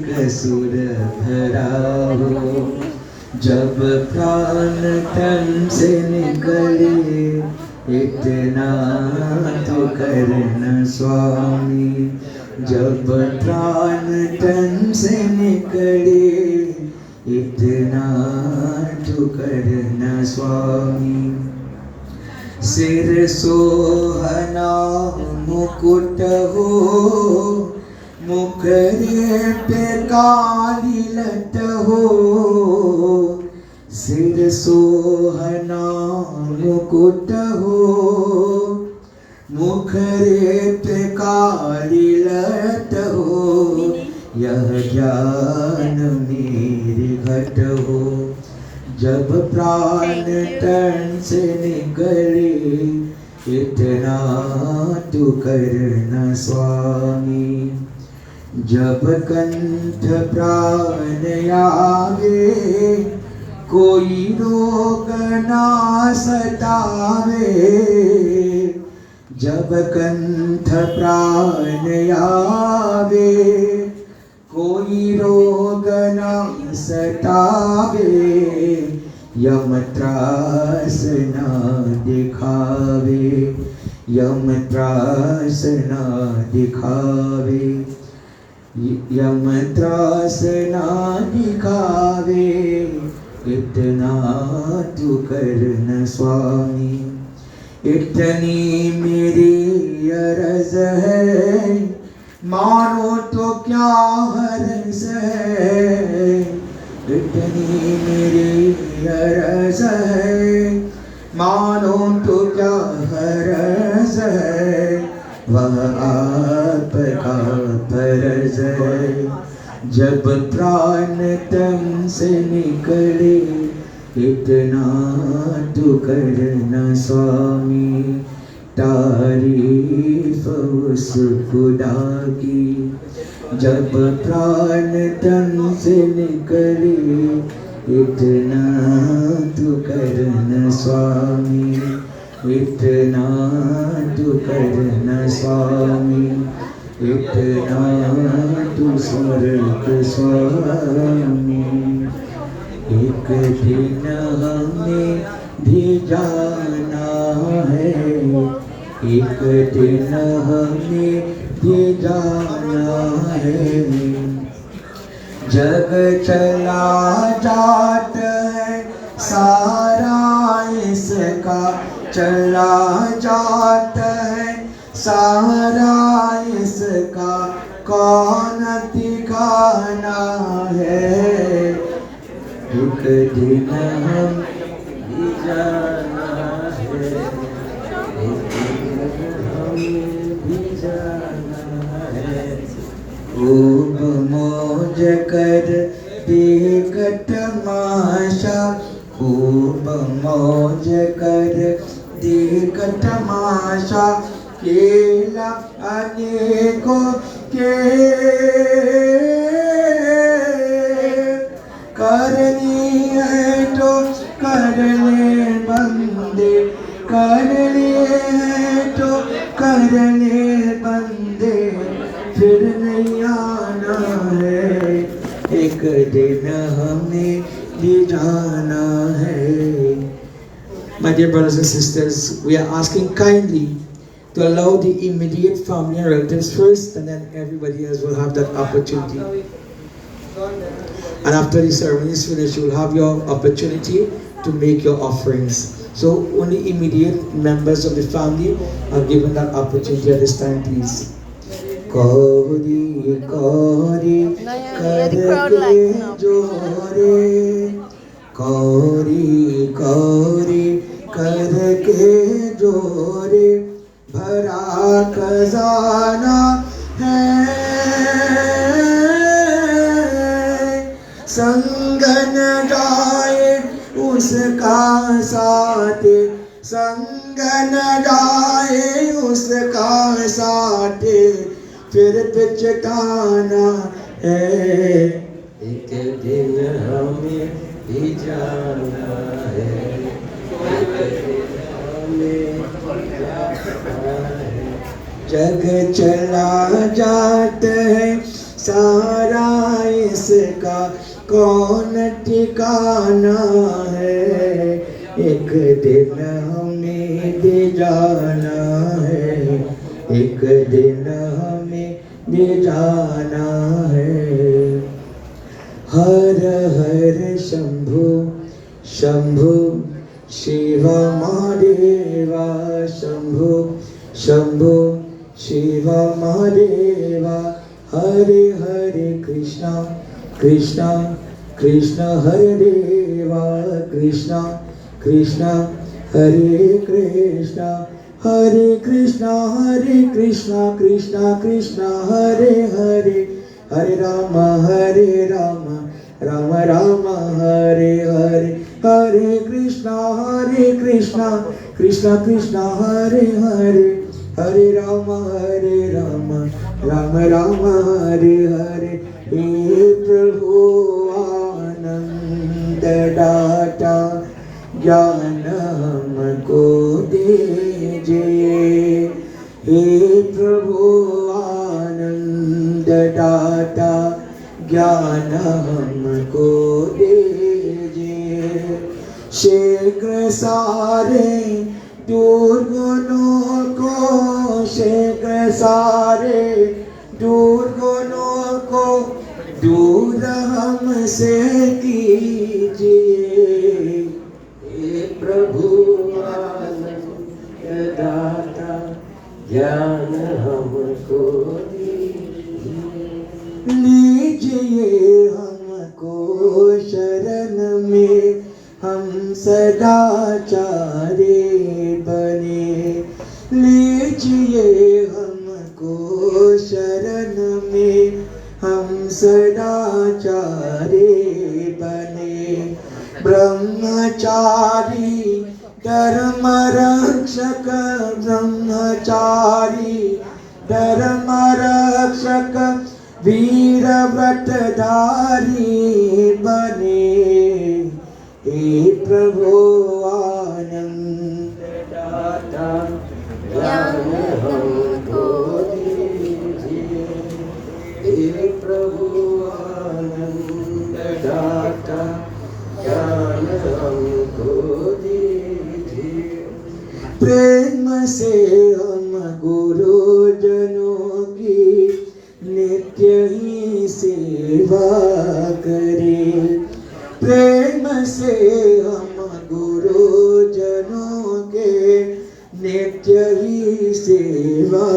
Speaker 1: कसुर भरा हो। जब प्राण तन से निकले इतना तो करना स्वामी। जब प्राण तन से निकले इतना तो करना स्वामी। सिर सोहना मुकुट हो, मुखरे पे काली लट हो। सिर सोहना मुकुट हो, मुखरे पे काली लट हो। यह ज्ञान मेरे घट हो, जब प्राण तन से निकले इतना तू करना स्वामी। जब कंठ प्राण आवे कोई रोग ना सतावे। जब कंठ प्राण आवे कोई रोग ना सतावे। यम त्रास ना दिखावे, यम त्रास ना दिखावे। यम त्रास ना दिखावे इतना तू करना स्वामी। इतनी मेरी अरज है, मानो तो क्या हर्ज है। इतनी मेरी अरज है, मानो तो क्या हर्ज है। वह आपका फर्ज है, जब प्राण तन से निकले इतना तू करना स्वामी। तारीफ उस खुदा की जब प्राण तन से निकले इतना तू करना स्वामी। इतना तू करना स्वामी, इतना तू स्वर्ग स्वामी, एक दिन हमें भी जाना है, एक दिन हमें भी जाना है। जग चला जात है सारा इसका, चला जात है सारा इसका, कौन ठिकाना है, एक दिन हम भी जाना है, एक दिन हम भी जाना है। खूब मौज कर देख तमाशा, खूब मौज कर देख तमाशा, खेला अनेकों के करनी है तो कर ले बंदे, करनी है तो कर ले बंदे, फिर नहीं आना है, एक दिन हमें भी जाना है। My dear brothers and sisters, we are asking kindly to allow the immediate family and relatives first, and then everybody else will have that opportunity. And after the ceremony is finished, you will have your opportunity to make your offerings. So only immediate members of the family are given that opportunity at this time, please. Kauri kauri karke jore, kauri kauri karke jore, भरा खजाना है, संग न जाए उसका साथ, संग न जाए उसका साथ, फिर पछताना है, एक दिन हमें भी जाना है, एक दिन हमें जग चला जात है सारा इसका, कौन ठिकाना है, एक दिन हमें भी जाना है, एक दिन हमें भी जाना है। हर हर शंभु शंभु शिव महादेवा, शंभु शंभु शिव महादेवा, हरे हरे कृष्णा कृष्णा कृष्णा हरे देवा, कृष्णा कृष्णा हरे कृष्णा, हरे कृष्णा कृष्णा कृष्णा हरे हरे, हरे राम राम राम हरे हरे, हरे कृष्णा कृष्णा कृष्णा हरे हरे, हरे राम राम राम हरे हरे। हे प्रभु आनंद दाता, ज्ञान हमको दीजिए, हे प्रभु आनंद दाता, ज्ञान हमको दीजिए, शीघ्र सारे दुर्गुणों को, शीघ्र सारे दुर्गुणों को दूर हमसे कीजिए, हे प्रभु आनंद दाता, ज्ञान हमको लीजिए, हमको शरण में हम सदाचारी बने, लीजिए हमको शरण में हम सदाचारी बने, ब्रह्मचारी धर्म रक्षक, ब्रह्मचारी धर्म रक्षक, वीर व्रतधारी बने, हे प्रभु आनंद दाता, ज्ञान हमको दीजिए, प्रेम से हम गुरुजनों की नित्य ही सेवा करें। प्रेम से हम गुरुजनों के नित्य ही सेवा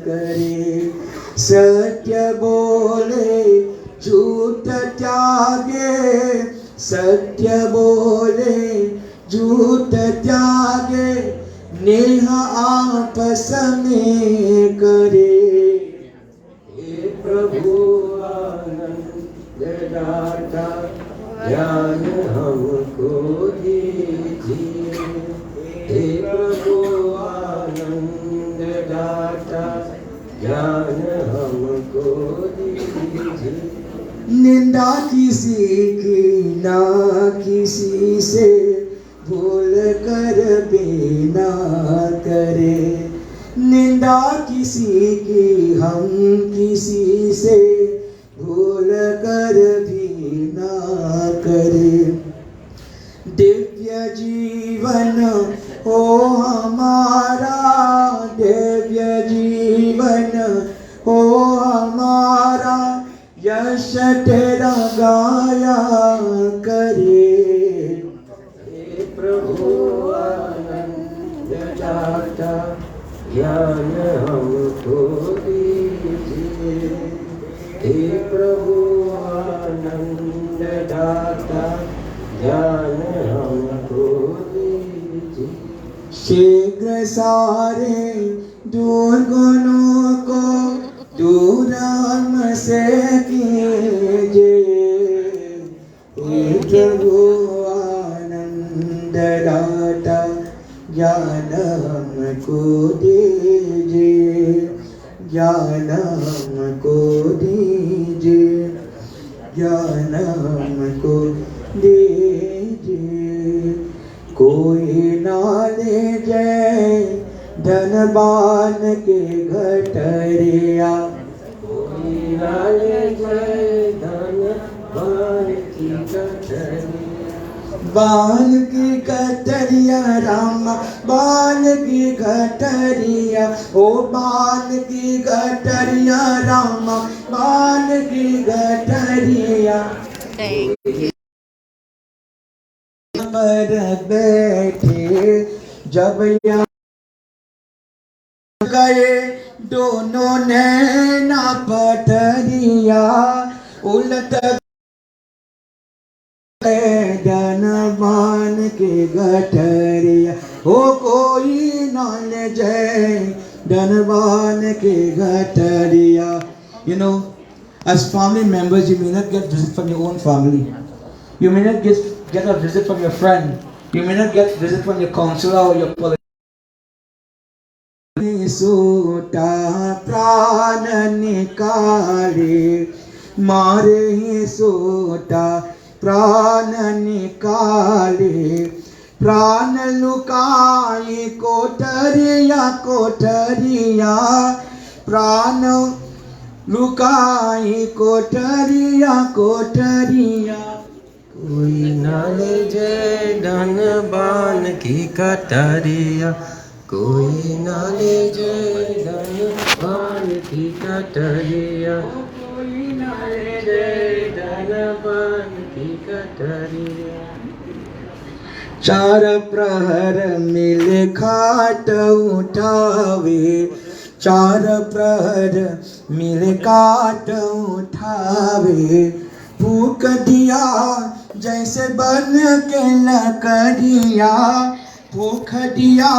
Speaker 1: करें। सत्य बोले झूठ त्यागे, सत्य बोले झूठ त्यागे, नेह आपस में करे। हे प्रभु आनंद दाता ज्ञान हमको दीजिए। हे प्रभु आनंद दाता ज्ञान हमको दीजिए। निंदा किसी की ना किसी से भूल कर भी ना करे। निंदा किसी की हम किसी से भूल कर भी ना करे। दिव्य जीवन हो हमारा, दिव्य जीवन हो हमारा, यश तेरा गाया करे। हे प्रभु आनंद दाता ज्ञान हमको दीजिए। हे प्रभु आनंद दाता ज्ञान हमको दीजिए। शीघ्र सारे दुर्गुणों को दूर हमसे कीजिए। हे प्रभु आनंद दाता ज्ञान हमको दीजिए। ज्ञान हमको दीजिए। ज्ञान हमको दीजिए। कोई ना ले जाए धनवान के गठरिया, कोई ना ले जाए धनवान की गठरिया। बाल की गठरिया रामा, बाल की गठरिया, ओ बाल की गठरिया रामा, बाल की गठरिया। पर बैठे जब यहाँ गए दोनों नैना पथरिया, उलट धनवान के गठरिया। हो कोई न ले जाए धनवान के गठरिया। You know, as family members, you may not get visit from your own family. You may not get a visit from your friend. You may not get visit from your counselor or your politician. सूटा प्राण निकाले, मारे ही सूटा प्राण निकाले। प्राण लुकाई कोठरिया कोठरिया, प्राण लुकाई कोठरिया कोठरिया। कोई ना ले जाए धनवान की कटरिया, कोई ना ले जाए धनवान की कटरिया, कोई ना ले जाए धनवान की कटरिया। चार प्रहर मिल खाट उठावे, चार प्रहर मिल काट उठावे। फूक दिया जैसे बन के लकड़िया, फूक दिया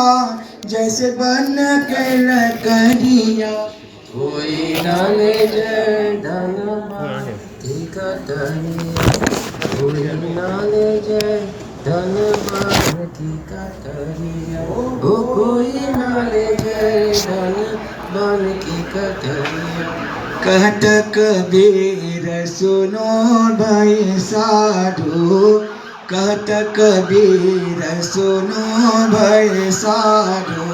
Speaker 1: जैसे बन के लकड़िया। कोई ना ले जाए धनवान की कटरिया, कोई ना ले जाए धनवान की कटरिया। ओ कोई ना ले जाए धनवान की कटरिया। कहत कबीर सुनो भाई साधु, कहत कबीर सुनो भाई साधु।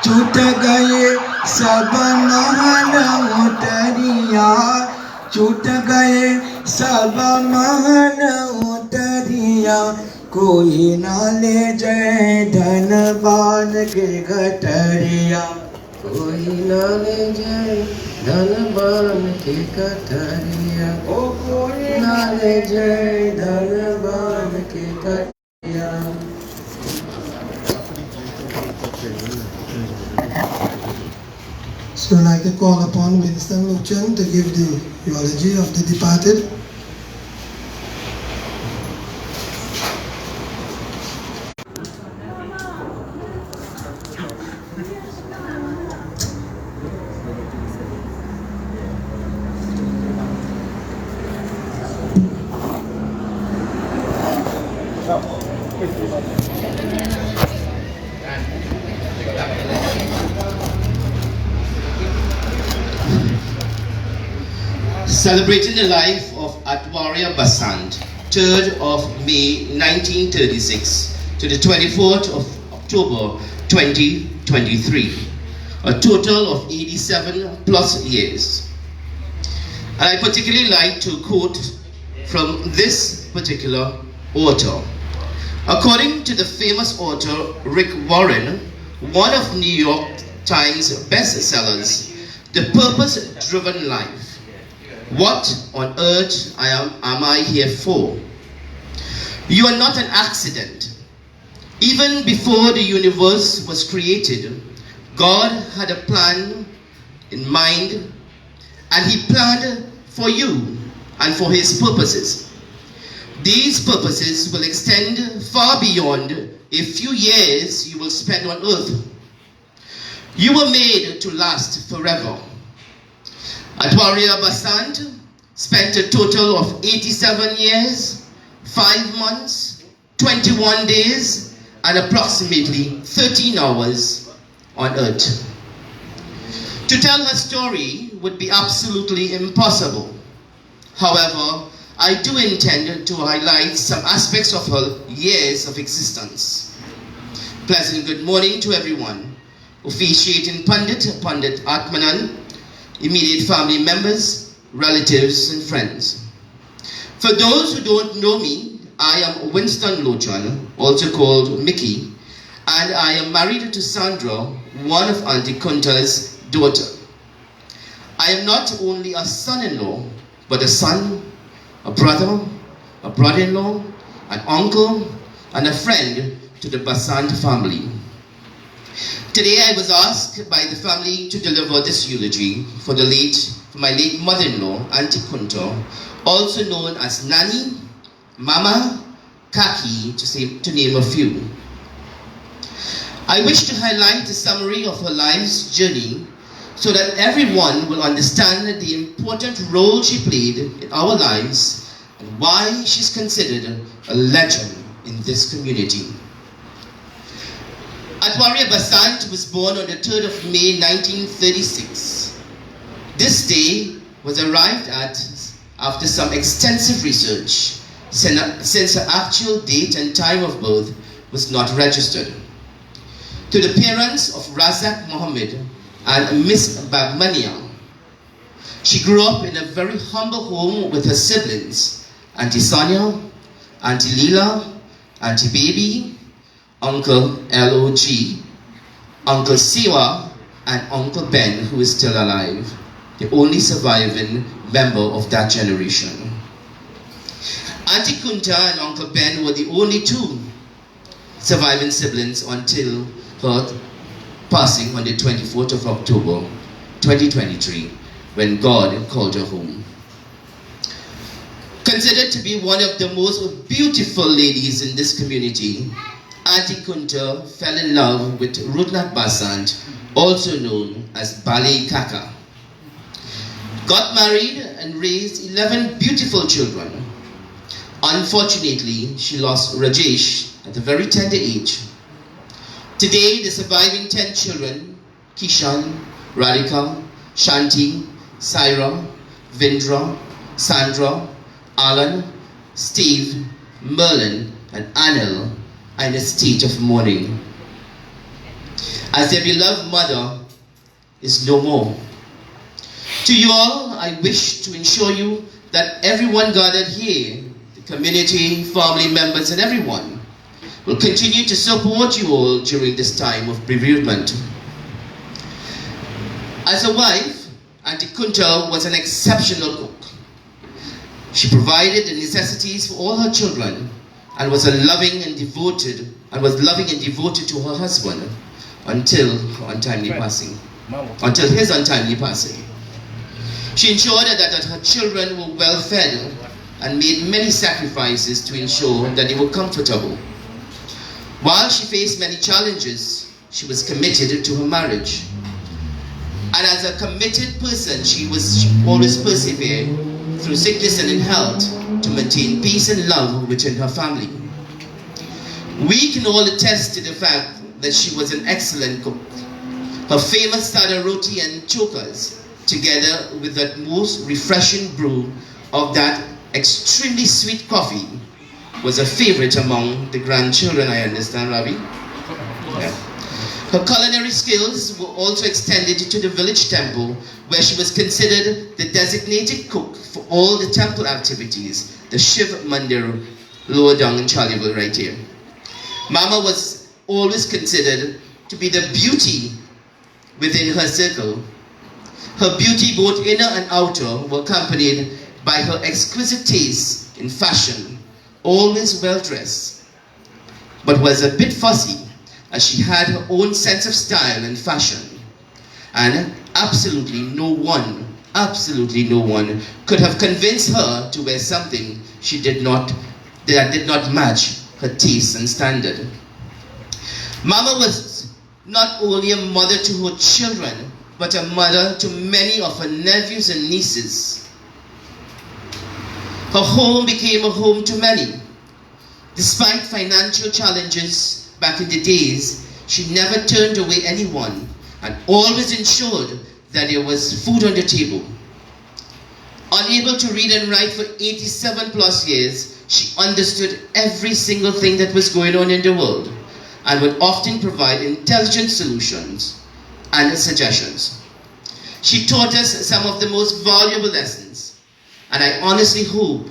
Speaker 1: छूट गए सब महल उतरिया, छूट गए सब महल उतरिया। कोई ना ले जाए धनबान के गठरिया,
Speaker 6: कोई ना ले जाए धनबान के कटरिया,
Speaker 1: ओ कोई
Speaker 6: ना ले जाए धनबान के Katariya.
Speaker 4: So I'd like to call upon Minister Luchan to give the eulogy of the departed.
Speaker 7: Celebrating the life of Atwaria Basant, 3rd of May 1936 to the 24th of October 2023, a total of 87 plus years. And I particularly like to quote from this particular author. According to the famous author Rick Warren, one of New York Times bestsellers, The Purpose-Driven Life. What on earth am I here for? You are not an accident. Even before the universe was created, God had a plan in mind, and He planned for you and for His purposes. These purposes will extend far beyond a few years you will spend on earth. You were made to last forever. Atwaria Basant spent a total of 87 years, 5 months, 21 days, and approximately 13 hours on earth. To tell her story would be absolutely impossible. However, I do intend to highlight some aspects of her years of existence. Pleasant good morning to everyone. Officiating Pandit Atmanan, immediate family members, relatives, and friends. For those who don't know me, I am Winston Lochan, also called Mickey, and I am married to Sandra, one of Auntie Kunta's daughter. I am not only a son-in-law, but a son, a brother, a brother-in-law, an uncle, and a friend to the Basant family. Today I was asked by the family to deliver this eulogy for my late mother-in-law, Auntie Kunta, also known as Nani, Mama, Kaki, to name a few. I wish to highlight a summary of her life's journey so that everyone will understand the important role she played in our lives and why she's considered a legend in this community. Atwaria Basant was born on the 3rd of May 1936. This day was arrived at after some extensive research, since her actual date and time of birth was not registered. To the parents of Razak Mohammed and Miss Babmania, she grew up in a very humble home with her siblings, Auntie Sonia, Auntie Leela, Auntie Baby, Uncle L.O.G., Uncle Siwa, and Uncle Ben, who is still alive, the only surviving member of that generation. Auntie Kunta and Uncle Ben were the only two surviving siblings until her passing on the 24th of October 2023, when God called her home. Considered to be one of the most beautiful ladies in this community, Auntie Kunta fell in love with Rudnath Basant, also known as Balai Kaka. Got married and raised 11 beautiful children. Unfortunately, she lost Rajesh at a very tender age. Today, the surviving 10 children, Kishan, Radhika, Shanti, Saira, Vindra, Sandra, Alan, Steve, Merlin, and Anil, are in a state of mourning, as their beloved mother is no more. To you all, I wish to ensure you that everyone gathered here, the community, family members, and everyone, will continue to support you all during this time of bereavement. As a wife, Auntie Kunta was an exceptional cook. She provided the necessities for all her children and was loving and devoted to her husband until his untimely passing. She ensured that her children were well fed and made many sacrifices to ensure that they were comfortable. While she faced many challenges, she was committed to her marriage. And as a committed person, she always persevered through sickness and in health to maintain peace and love within her family. We can all attest to the fact that she was an excellent cook. Her famous sada roti and chokas, together with that most refreshing brew of that extremely sweet coffee, was a favorite among the grandchildren, I understand, Ravi? Yeah. Her culinary skills were also extended to the village temple, where she was considered the designated cook for all the temple activities, the Shiv Mandir, lower down in Charleville right here. Mama was always considered to be the beauty within her circle. Her beauty, both inner and outer, were accompanied by her exquisite taste in fashion, always well dressed, but was a bit fussy, as she had her own sense of style and fashion, and absolutely no one could have convinced her to wear something that did not match her taste and standard. Mama was not only a mother to her children, but a mother to many of her nephews and nieces. Her home became a home to many. Despite financial challenges back in the days, she never turned away anyone and always ensured that there was food on the table. Unable to read and write for 87 plus years, she understood every single thing that was going on in the world and would often provide intelligent solutions and suggestions. She taught us some of the most valuable lessons, and I honestly hope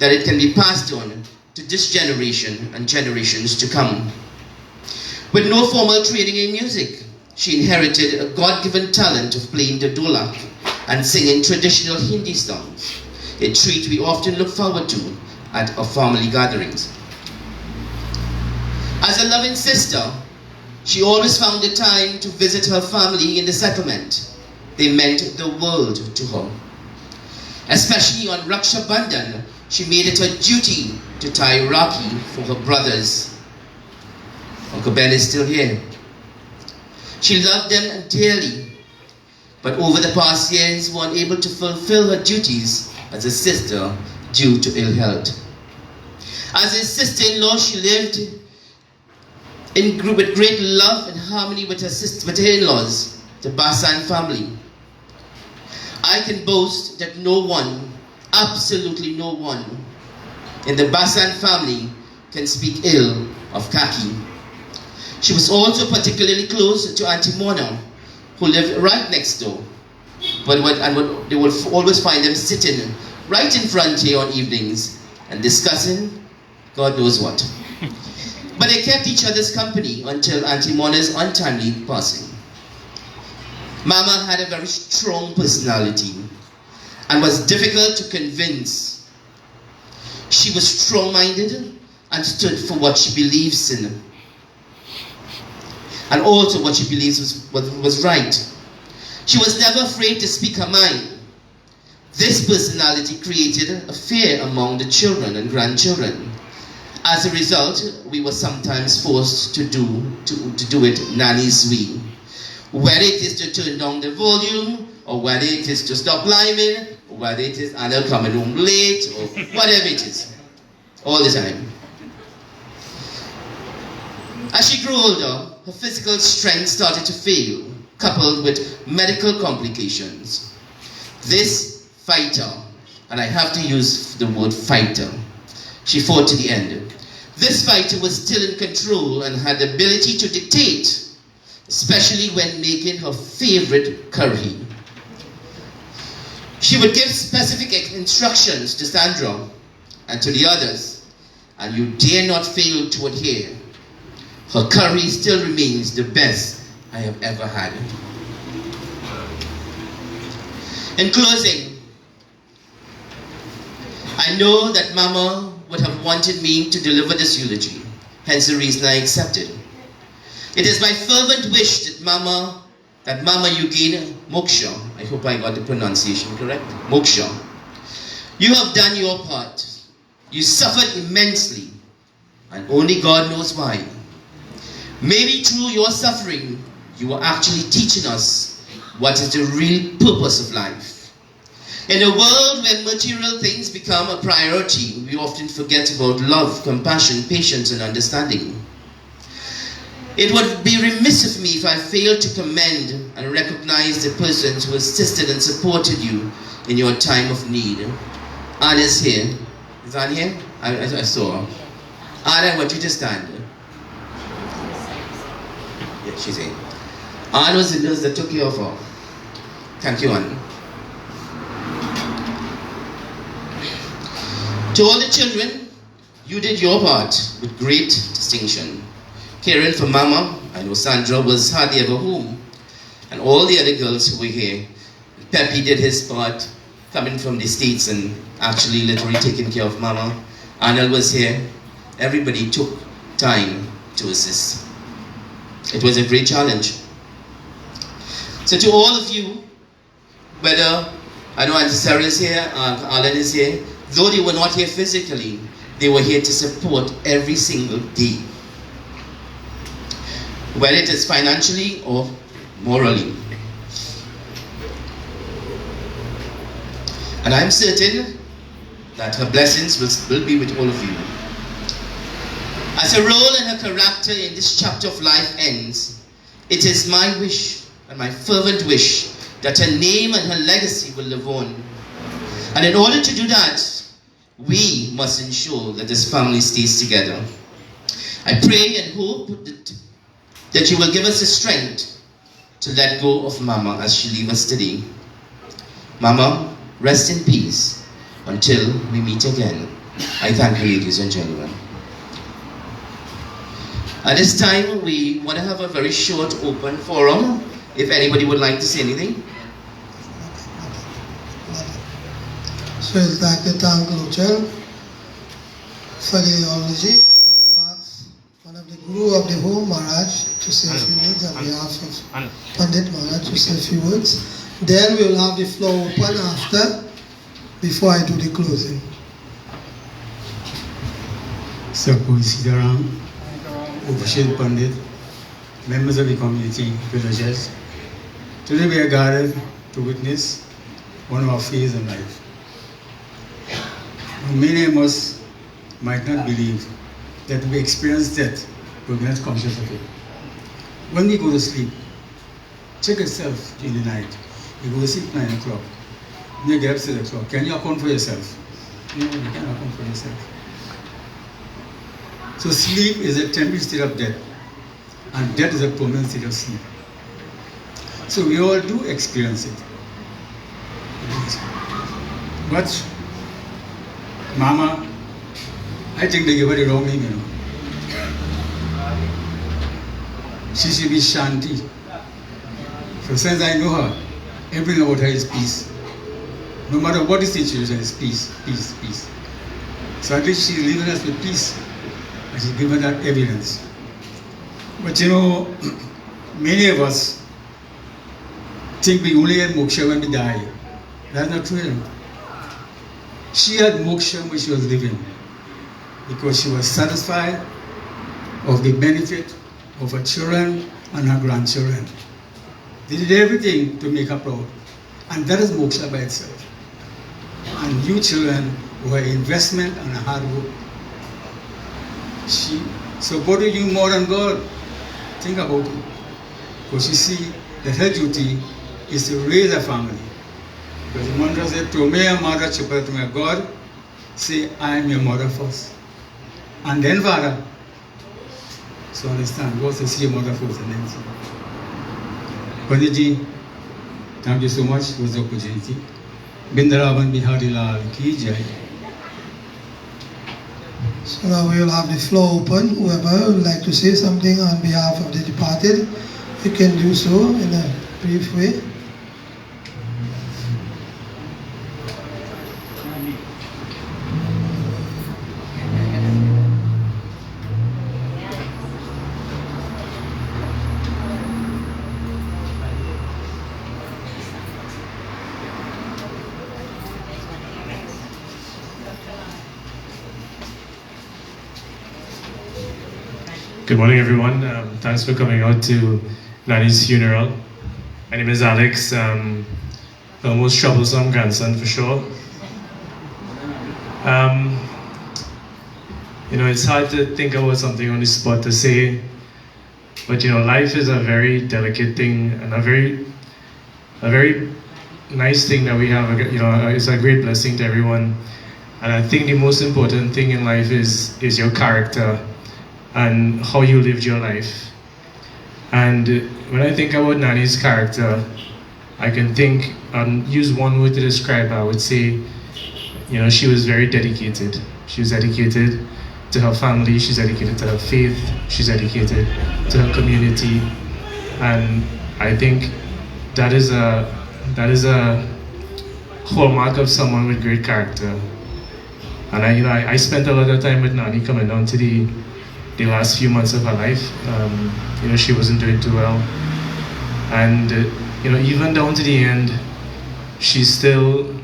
Speaker 7: that it can be passed on to this generation and generations to come. With no formal training in music, she inherited a God-given talent of playing the dholak and singing traditional Hindi songs, a treat we often look forward to at our family gatherings. As a loving sister, she always found the time to visit her family in the settlement. They meant the world to her. Especially on Raksha Bandhan, she made it her duty to tie Rakhi for her brothers. Uncle Ben is still here. She loved them dearly, but over the past years was unable to fulfill her duties as a sister due to ill health. As a sister-in-law, she lived with great love and harmony with her in-laws, the Basan family. I can boast that no one, absolutely no one, in the Basan family can speak ill of Kaki. She was also particularly close to Auntie Mona, who lived right next door. They would always find them sitting right in front here on evenings and discussing God knows what. But they kept each other's company until Auntie Mona's untimely passing. Mama had a very strong personality and was difficult to convince. She was strong-minded and stood for what she believes in, and also what she believes was right. She was never afraid to speak her mind. This personality created a fear among the children and grandchildren. As a result, we were sometimes forced to do it Nanny's way. Whether it is to turn down the volume, or whether it is to stop liming, or whether it is Anna coming home late, or whatever it is, all the time. As she grew older, her physical strength started to fail, coupled with medical complications. This fighter, and I have to use the word fighter, she fought to the end. This fighter was still in control and had the ability to dictate, especially when making her favorite curry. She would give specific instructions to Sandra and to the others, and you dare not fail to adhere. Her curry still remains the best I have ever had. In closing, I know that Mama would have wanted me to deliver this eulogy, hence the reason I accepted. It is my fervent wish that Mama Eugene Moksha, I hope I got the pronunciation correct, Moksha, you have done your part. You suffered immensely, and only God knows why. Maybe through your suffering, you are actually teaching us what is the real purpose of life. In a world where material things become a priority, we often forget about love, compassion, patience, and understanding. It would be remiss of me if I failed to commend and recognize the persons who assisted and supported you in your time of need. Anna's here. Is Anna here? I saw her. Anna, I want you to stand. Yeah, she's here. Anna was the nurse that took care of her. Thank you, Anna. To all the children, you did your part with great distinction. Caring for Mama, I know Sandra was hardly ever home, and all the other girls who were here. Pepe did his part, coming from the States and actually literally taking care of Mama. Arnold was here. Everybody took time to assist. It was a great challenge. So to all of you, whether, I know Auntie Sarah is here, Alan is here, though they were not here physically, they were here to support every single day. Whether it is financially or morally. And I'm certain that her blessings will be with all of you. As her role and her character in this chapter of life ends, it is my wish and my fervent wish that her name and her legacy will live on. And in order to do that, we must ensure that this family stays together. I pray and hope that you will give us the strength to let go of Mama as she leaves us today. Mama, rest in peace until we meet again. I thank you, ladies and gentlemen. At this time, we want to have a very short open forum. If anybody would like to say anything.
Speaker 4: So I'd like to thank Luchel for the eulogy. Now we'll ask one of the Guru of the home, Maharaj, to say a few words on behalf of Pandit Maharaj to say a few words. Then we'll have the floor open after, before I do the closing.
Speaker 8: Sarpuri Sitaram, Upashil Pandit, members of the community, villagers. Today we are gathered to witness one of our phases in life. Many of us might not believe that we experience death, but we're not conscious of it. When we go to sleep, check yourself in the night. You go to sleep 9 o'clock. You get up 6 o'clock. Can you account for yourself? No, you cannot account for yourself. So sleep is a temporary state of death, and death is a permanent state of sleep. So we all do experience it. But Mama, I think they gave her the wrong name, you know. She should be Shanti. So since I know her, everything about her is peace. No matter what the situation is, peace, peace, peace. So at least she's leaving us with peace. And she's given that evidence. But you know, many of us think we only get moksha when we die. That's not true. She had moksha when she was living because she was satisfied of the benefit of her children and her grandchildren. They did everything to make her proud. And that is moksha by itself. And you children were an investment and a hard work. She supported you more than God. Think about it. Because you see that her duty is to raise a family. Because the mantra said, to me a mother, to my God, say, I am your mother first. And then father. So understand, God says, see your mother first and then see. Panditji, thank you so much for the opportunity. Bindaravan Bihari Lal ki jai.
Speaker 4: So now we will have the floor open. Whoever would like to say something on behalf of the departed, you can do so in a brief way.
Speaker 9: Good morning, everyone. Thanks for coming out to Nani's funeral. My name is Alex, the most troublesome grandson for sure. It's hard to think about something on the spot to say, but life is a very delicate thing and a very nice thing that we have. It's a great blessing to everyone, and I think the most important thing in life is your character and how you lived your life. And when I think about Nani's character, I can think and use one word to describe her. I would say, she was very dedicated. She was dedicated to her family, she's dedicated to her faith, she's dedicated to her community. And I think that is a hallmark of someone with great character. And I spent a lot of time with Nani coming down to the last few months of her life. She wasn't doing too well, and even down to the end, she still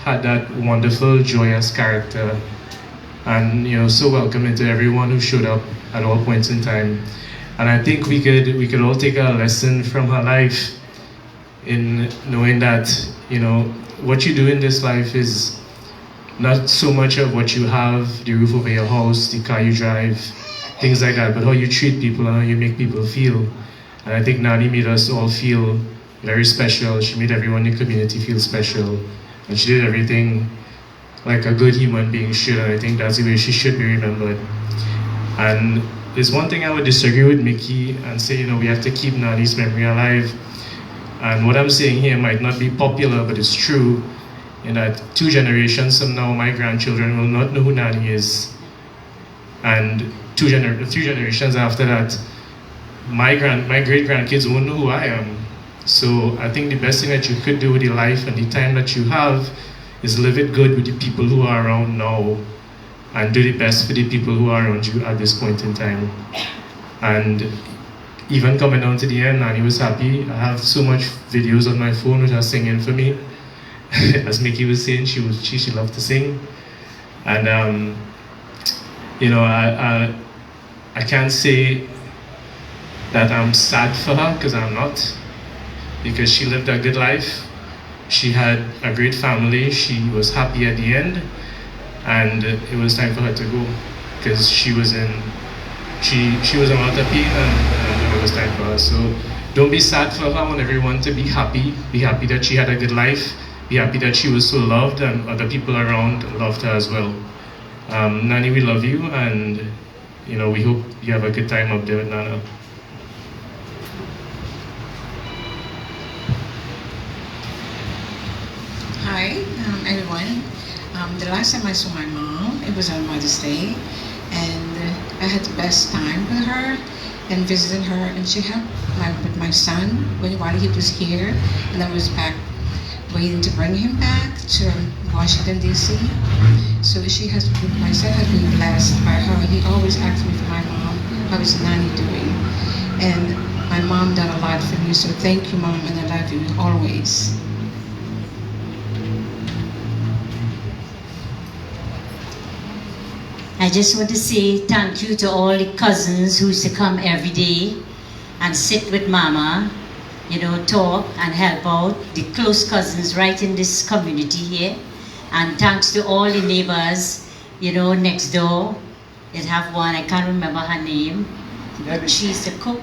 Speaker 9: had that wonderful, joyous character, and so welcoming to everyone who showed up at all points in time. And I think we could all take a lesson from her life in knowing that what you do in this life is not so much of what you have, the roof over your house, the car you drive, things like that, but how you treat people and how you make people feel. And I think Nani made us all feel very special. She made everyone in the community feel special. And she did everything like a good human being should, and I think that's the way she should be remembered. And there's one thing I would disagree with Mickey and say, we have to keep Nani's memory alive. And what I'm saying here might not be popular, but it's true, in that 2 generations from now, my grandchildren will not know who Nani is. And 3 generations after that, my great grandkids won't know who I am. So I think the best thing that you could do with your life and the time that you have is live it good with the people who are around now, and do the best for the people who are around you at this point in time. And even coming down to the end, Nani was happy. I have so much videos on my phone with her singing for me. As Mickey was saying, she loved to sing. And I can't say that I'm sad for her, because I'm not, because she lived a good life. She had a great family. She was happy at the end, and it was time for her to go, because she was on Alta P, and it was time for her. So don't be sad for her. I want everyone to be happy. Be happy that she had a good life. Be happy that she was so loved, and other people around loved her as well. Nani, we love you, and we hope you have a good time up there with Nana.
Speaker 5: Hi, everyone. The last time I saw my mom, it was on Mother's Day, and I had the best time with her and visiting her, and she had with my son while he was here, and I was back waiting to bring him back to Washington, D.C. So my son has been blessed by her. He always asks me for my mom, how is Nani doing? And my mom done a lot for me, so thank you, Mom, and I love you always.
Speaker 2: I just want to say thank you to all the cousins who used to come every day and sit with Mama, talk and help out, the close cousins right in this community here. And thanks to all the neighbors, next door. They have one, I can't remember her name. Debbie. She's the cook.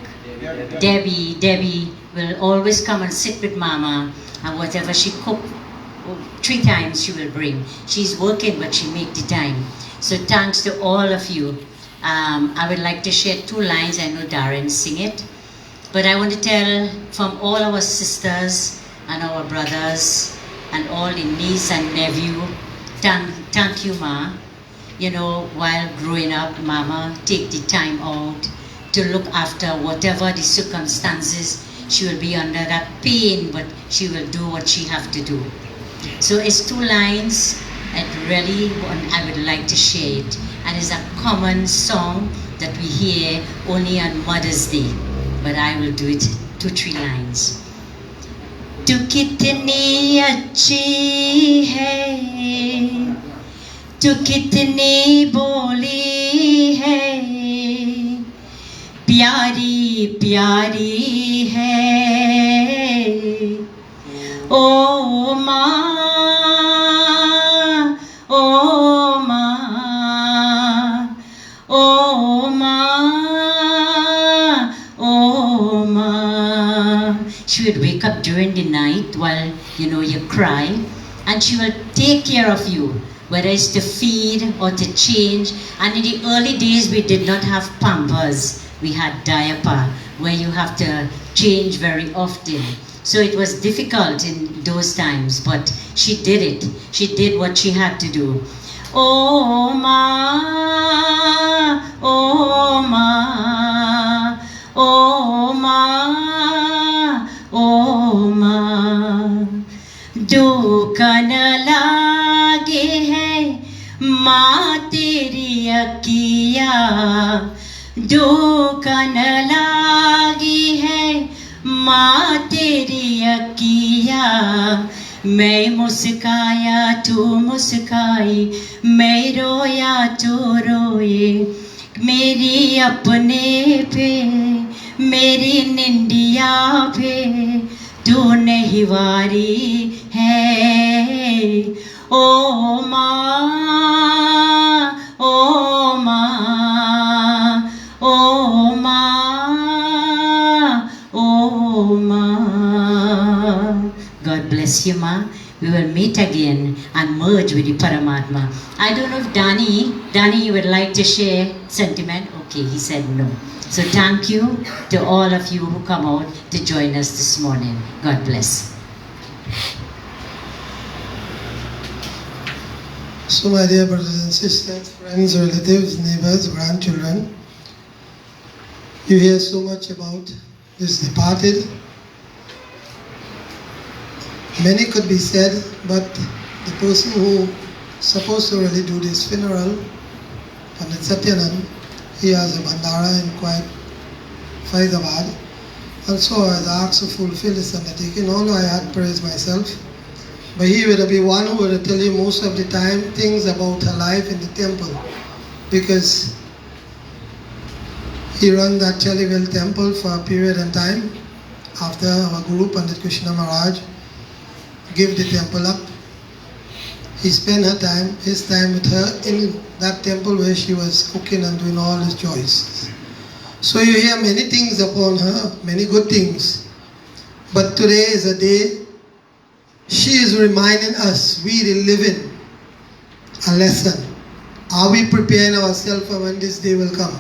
Speaker 2: Debbie will always come and sit with Mama, and whatever she cook, 3 times she will bring. She's working, but she make the time. So thanks to all of you. I would like to share 2 lines. I know Darren sing it. But I want to tell from all our sisters and our brothers and all the niece and nephew, thank you, Ma. you know, while growing up, Mama take the time out to look after whatever the circumstances. She will be under that pain, but she will do what she have to do. So it's 2 lines that really I would like to share it. And it's a common song that we hear only on Mother's Day. But I will do it 2-3 lines. तू कितनी अच्छी है, तू कितनी बोली है, प्यारी प्यारी है, ओ माँ, ओ माँ, ओ माँ, ओ माँ. She would wake up during the night while, you know, you cry, and she will take care of you, whether it's to feed or to change. And in the early days, we did not have Pampers. We had diaper, where you have to change very often. So it was difficult in those times, but she did it. She did what she had to do. Oh ma, oh ma, oh ma, oh ma. दुख न लागे है माँ तेरी अकिया, दुख न लागी है माँ तेरी अकिया. मैं मुस्काया तू मुस्काई, मैं रोया तू रोए, मेरी अपने पे मेरी निंदिया पे तू नहीं वारी है. ओ माँ, ओ माँ, ओ माँ, ओ माँ. God bless you, Ma. We will meet again and merge with the Paramatma. I don't know if Danny, you would like to share sentiment? Okay, he said no. So thank you to all of you who come out to join us this morning. God bless.
Speaker 4: So my dear brothers and sisters, friends, relatives, neighbors, grandchildren, you hear so much about this departed. Many could be said, but the person who supposed to really do this funeral, Pandit Satyanand, he has a bandara in quite Faridabad, and so I was asked to fulfill this undertaking, although I had praised myself. But he would be one who would tell you most of the time things about her life in the temple, because he ran that Chaliwell temple for a period of time after our Guru Pandit Krishna Maharaj gave the temple up. He spent his time with her in that temple where she was cooking and doing all his choices. So you hear many things upon her, many good things. But today is a day she is reminding us, we the living, a lesson. Are we preparing ourselves for when this day will come?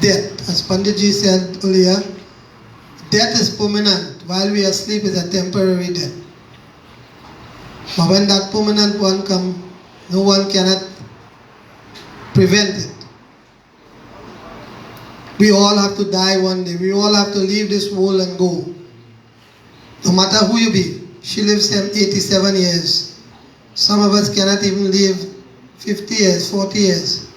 Speaker 4: Death, as Panditji said earlier, death is permanent. While we are asleep is a temporary death. But when that permanent one comes, no one cannot prevent it. We all have to die one day. We all have to leave this world and go. No matter who you be. She lives 87 years. Some of us cannot even live 50 years, 40 years.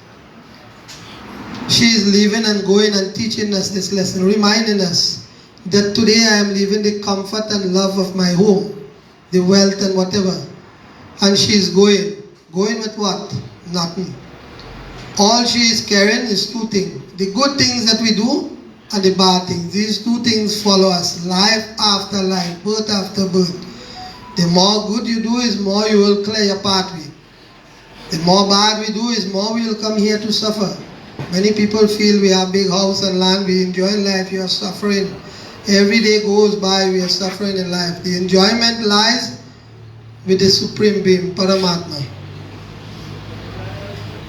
Speaker 4: She is living and going and teaching us this lesson, reminding us that today I am living the comfort and love of my home, the wealth and whatever. And she is going. Going with what? Nothing. All she is carrying is 2 things. The good things that we do and the bad things. These 2 things follow us. Life after life, birth after birth. The more good you do is more you will clear your pathway. The more bad we do is more we will come here to suffer. Many people feel we have big house and land, we enjoy life, you are suffering. Every day goes by, we are suffering in life. The enjoyment lies with the Supreme Being, Paramatma.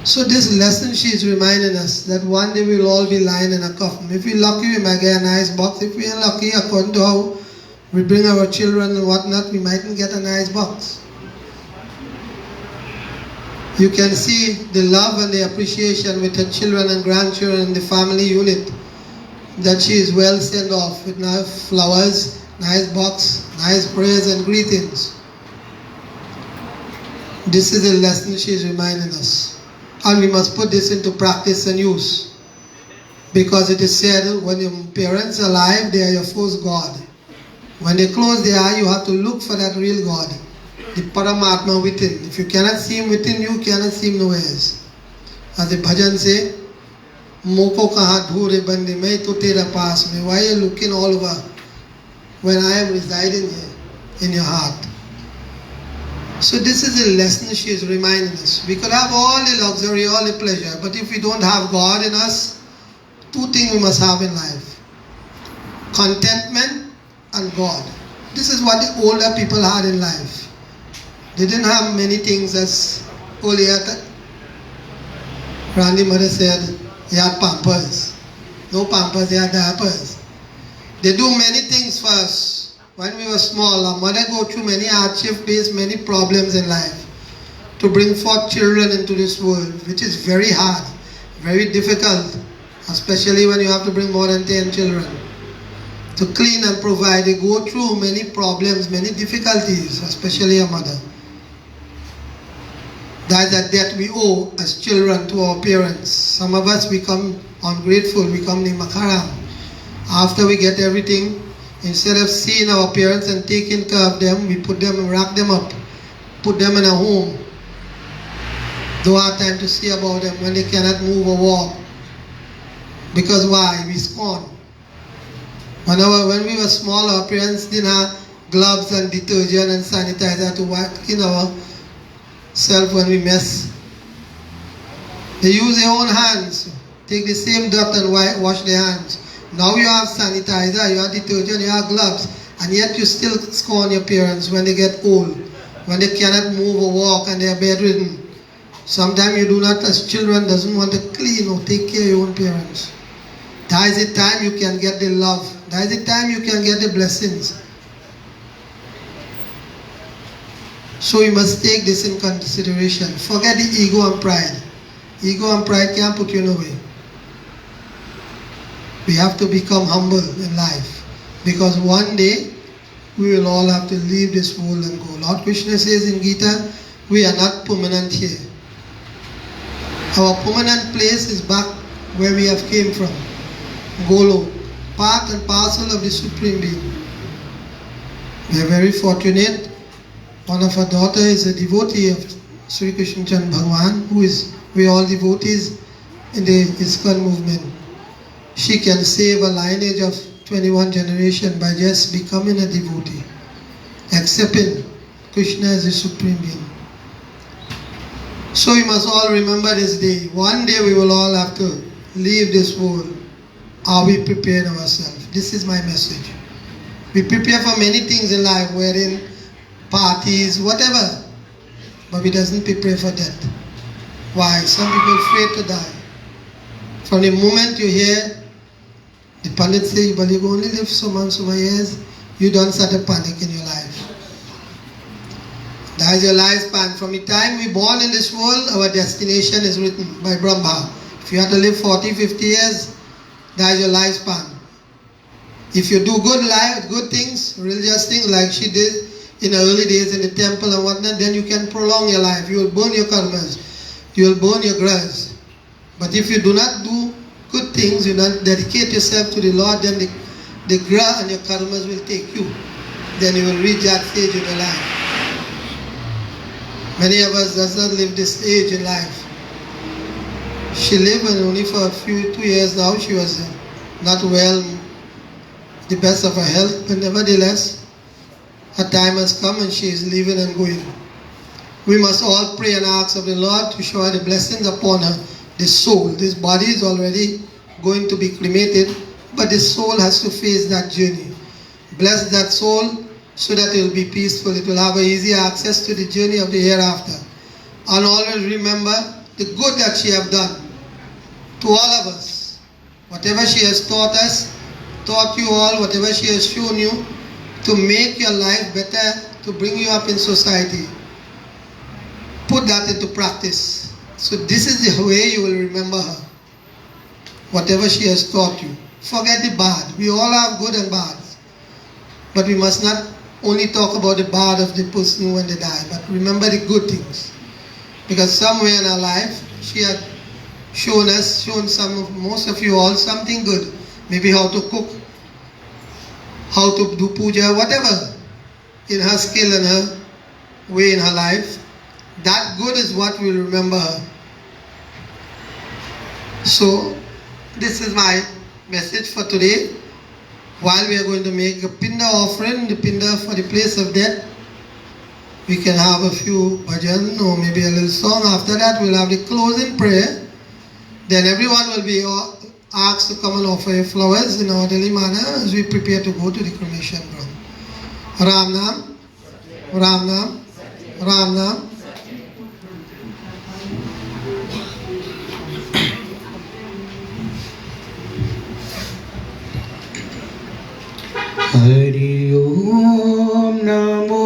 Speaker 4: So this lesson she is reminding us that one day we will all be lying in a coffin. If we're lucky, we might get a nice box. If we are lucky, according to how we bring our children and whatnot, we mightn't get a nice box. You can see the love and the appreciation with her children and grandchildren in the family unit, that she is well sent off with nice flowers, nice box, nice prayers and greetings. This is a lesson she is reminding us. And we must put this into practice and use. Because it is said, when your parents are alive, they are your first God. When they close their eye, you have to look for that real God, the Paramatma within. If you cannot see him within you, cannot see him nowhere else. As the bhajan say, Moko kaha dhure bandi mai to tera paas mein. Why are you looking all over when I am residing here in your heart? So this is a lesson she is reminding us. We could have all the luxury, all the pleasure, but if we don't have God in us, two things we must have in life: contentment and God. This is what the older people had in life. They didn't have many things, as earlier Randy mother said, he had pampers. No pampers, he had diapers. They do many things for us. When we were small, our mother go through many hardships, face many problems in life to bring forth children into this world, which is very hard, very difficult, especially when you have to bring more than 10 children. To clean and provide, they go through many problems, many difficulties, especially a mother. That is a debt we owe as children to our parents. Some of us become ungrateful, become nimakaram. After we get everything, instead of seeing our parents and taking care of them, we put them and wrap them up, put them in a home. Don't have time to see about them when they cannot move or walk. Because why? We scorn. When we were small, our parents didn't have gloves and detergent and sanitizer to wipe in ourselves when we mess. They use their own hands, take the same dirt and wash their hands. Now you have sanitizer, you have detergent, you have gloves, and yet you still scorn your parents when they get old, when they cannot move or walk and they are bedridden. Sometimes you do not, as children, doesn't want to clean or take care of your own parents. That is the time you can get the love. That is the time you can get the blessings. So you must take this in consideration. Forget the ego and pride. Ego and pride can't put you in a way. We have to become humble in life, because one day we will all have to leave this world and go. Lord Krishna says in Gita, we are not permanent here. Our permanent place is back where we have came from. Golo, part and parcel of the Supreme Being. We are very fortunate. One of our daughters is a devotee of Sri Krishna Chandra Bhagavan, we all devotees in the ISKCON movement. She can save a lineage of 21 generations by just becoming a devotee, accepting Krishna as the Supreme Being. So we must all remember this day. One day we will all have to leave this world. Are we prepared ourselves? This is my message. We prepare for many things in life, wedding, parties, whatever, but we doesn't prepare for death. Why? Some people afraid to die. From the moment you hear the Pandit say, but you only live so many years, you don't start a panic in your life. That is your lifespan. From the time we born in this world, our destination is written by Brahma. If you have to live 40, 50 years, that is your lifespan. If you do good things, religious things like she did in the early days in the temple and whatnot, then you can prolong your life. You will burn your karmas. You will burn your grudge. But if you do not do good things, you don't dedicate yourself to the Lord, then the gra and your karmas will take you. Then you will reach that stage in your life. Many of us does not live this stage in life. She lived and only for 2 years now. She was not well, the best of her health, but nevertheless, her time has come and she is leaving and going. We must all pray and ask of the Lord to shower the blessings upon her. The soul, this body is already going to be cremated, but the soul has to face that journey. Bless that soul so that it will be peaceful. It will have easy access to the journey of the hereafter. And always remember the good that she have done to all of us. Whatever she has taught us, taught you all, whatever she has shown you, to make your life better, to bring you up in society. put that into practice. So this is the way you will remember her. Whatever she has taught you. Forget the bad. We all have good and bad. But we must not only talk about the bad of the person when they die, but remember the good things. Because somewhere in her life, she had shown most of you all something good. Maybe how to cook, how to do puja, whatever in her skill and her way in her life. That good is what will remember her. So, this is my message for today. While we are going to make a pinda offering, the pinda for the place of death, we can have a few bhajan or maybe a little song. After that, we'll have the closing prayer. Then everyone will be asked to come and offer your flowers in an orderly manner as we prepare to go to the cremation ground. Ram Nam, Ram Nam, Ram Nam.
Speaker 1: Hari Om Namo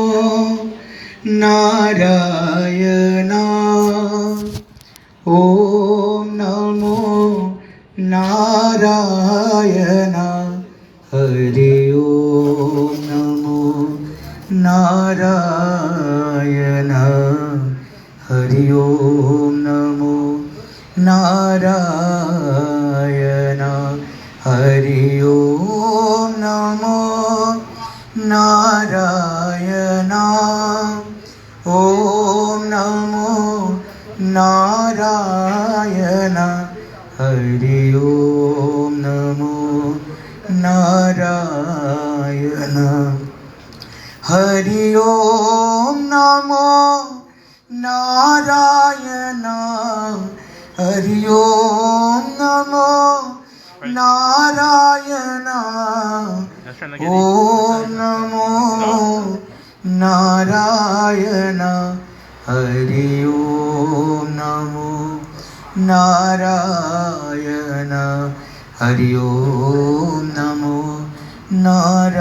Speaker 1: Narayana. Om Namo Narayana. Hari Om Namo Narayana. Hari Om Namo Narayana. Hari Om Namo Narayana. Om Namo Narayana. Hari Om Namo Narayana. Hari Om Namo Narayana. Hari Om Namo Narayana. Om Namo Narayana. Hari Om Namo Narayana. Hari Om Namo Narayana.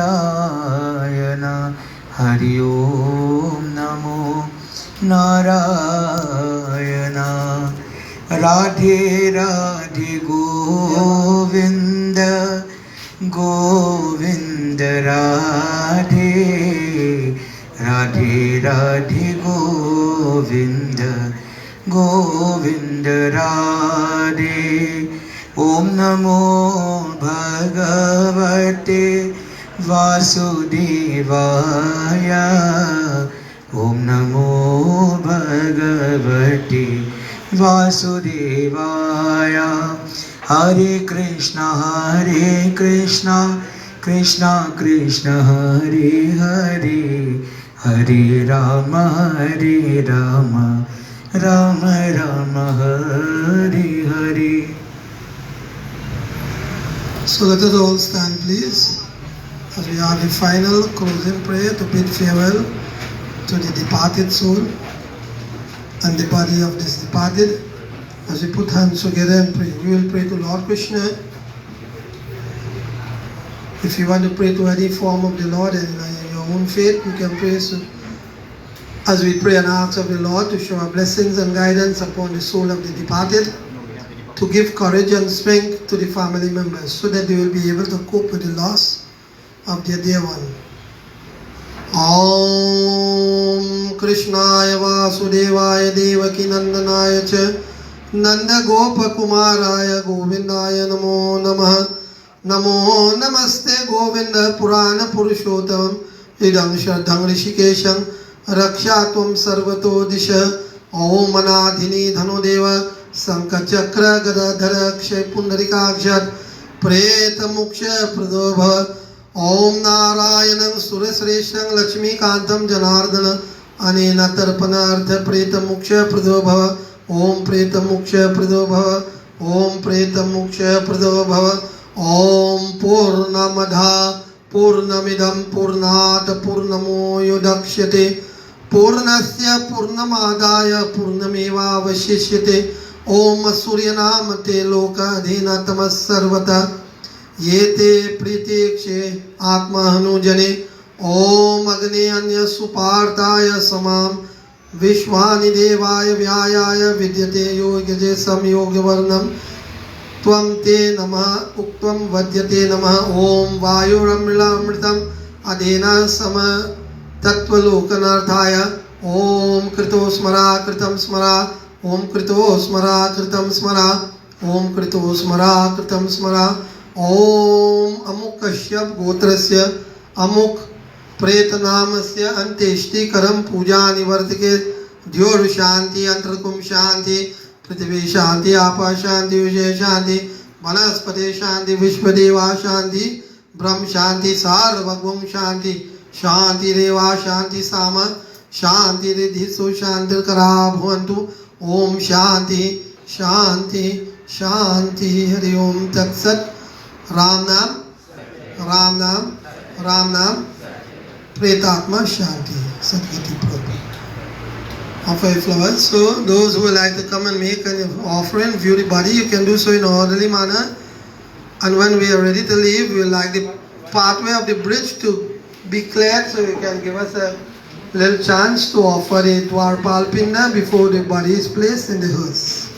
Speaker 1: Hari Om Namo Narayana. Radhe Radhe Govinda Govinda Radhe Radhe Radhe Govinda Govinda Radhe. Om Namo Bhagavate Vasudevaya. Om Namo Bhagavate Vasudevaya. Hare Krishna Krishna Krishna Hare Hare, Hare Rama Rama Rama Hare Hare.
Speaker 4: So let us all stand, please, as we have the final closing prayer to bid farewell to the departed soul and the body of this departed. As we put hands together and pray, we will pray to Lord Krishna. If you want to pray to any form of the Lord and in your own faith, you can pray. So, as we pray and ask of the Lord to shower blessings and guidance upon the soul of the departed, to give courage and strength to the family members so that they will be able to cope with the loss of their dear one. Om Krishnaya Vasudevaya Devaki Nandanaya Cha Nanda Gopa Kumaraya Govindaya Namo Namaha. Namo Namaste Govinda Purana Purushottam Idam Shraddham Rishikesham Rakshatvam Sarvato Disha. Om Anadhini Dhanodeva Sankachakra Gadadhara Akshay Pundarikakshat Preta Muksha Pradobha. Om Narayanam Surasresham Lakshmi Kantam Janardana Anena Tarpanartha Preta Muksha Pradobha. Om Preta Muksha Pradobha. Om Preta Muksha Pradobha. Om Purnamadha Purnamidam Purnat Purnamo Yudakshate Purnasya Purnamadaya Purnameva Vashishyate. Om Suryanamate Loka Adhina Tamas Sarvata Yete Pritekshe Atma Hanujane. Om Agni Anya Supartaya Samam विश्वानि देवाय व्यायाय विद्यते योग्यते संयोगवर्णम त्वं ते नमः उक्त्वं वद्यते नमः ओम वायुरमृतम अदेन सम तत्त्वलोकनार्थाय ओम कृतो स्मरा कृतं स्मरा ओम कृतो स्मरा कृतं स्मरा ओम कृतो स्मरा कृतं स्मरा ओम अमुक कश्यप गोत्रस्य अमुक प्रेत नामस्य अंत्येष्टिकरं पूजा निवर्तके द्योर शांति अंतरकुम शांति पृथ्वी शांति आपा शांति विजय शांति वनस्पति शांति विश्वदेवा शांति ब्रह्म शांति सार्वभौम शांति शांति रेवा शांति साम शांति रिद्धि सु शांति करा भवन्तु ओम शांति शांति शांति हरि ओम तत्सत राम नाम राम नाम राम नाम Pretatma Shanti Sadgati Prabhu. Offer flowers. So those who would like to come and make an offering, view the body, you can do so in an orderly manner. And when we are ready to leave, we would like the pathway of the bridge to be cleared, so you can give us a little chance to offer a Dwarpal Pinda before the body is placed in the hearse.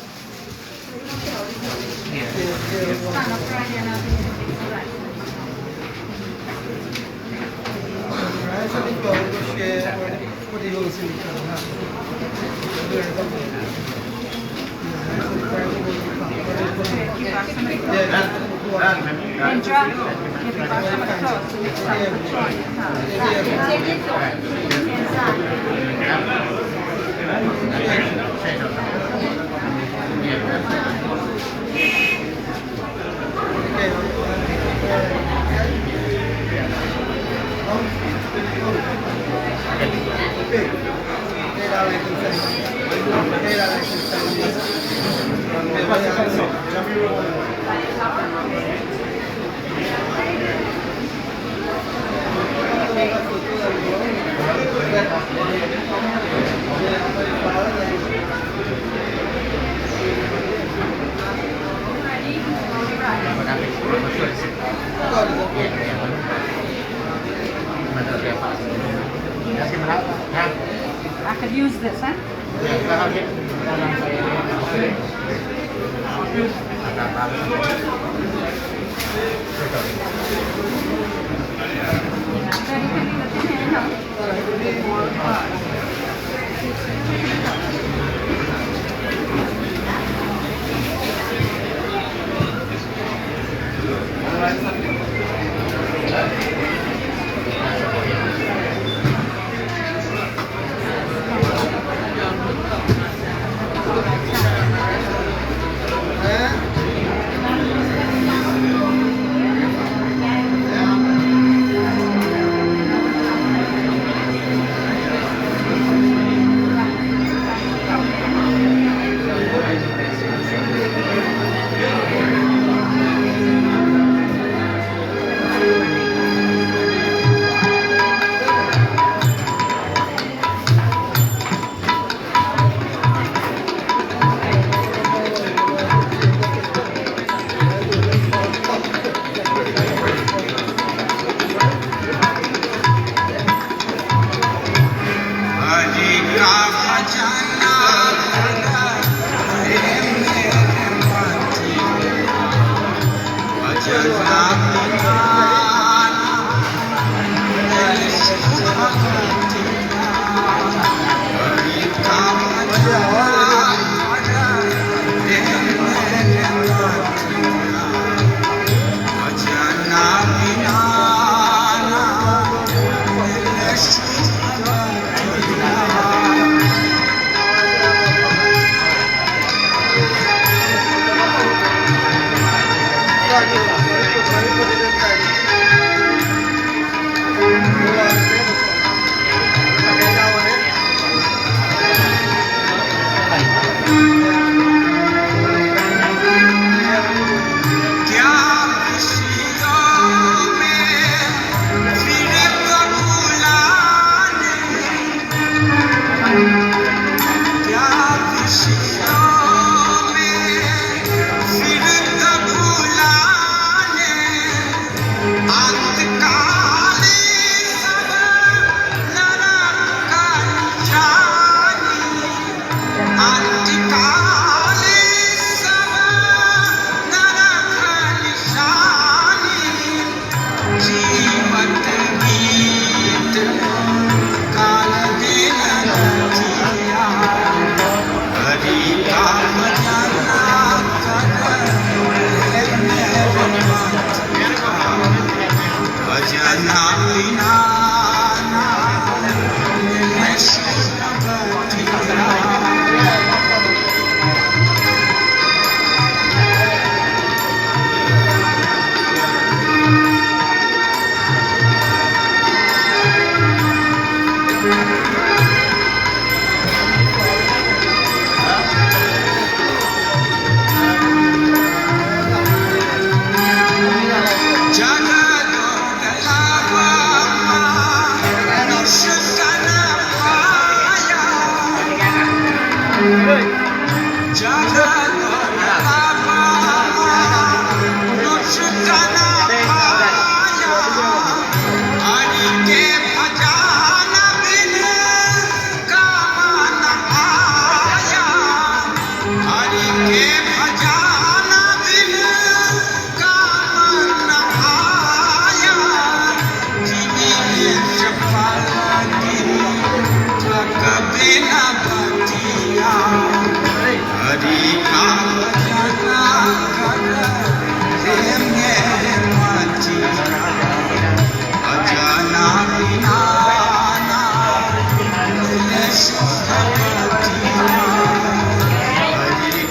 Speaker 10: I could use this, huh?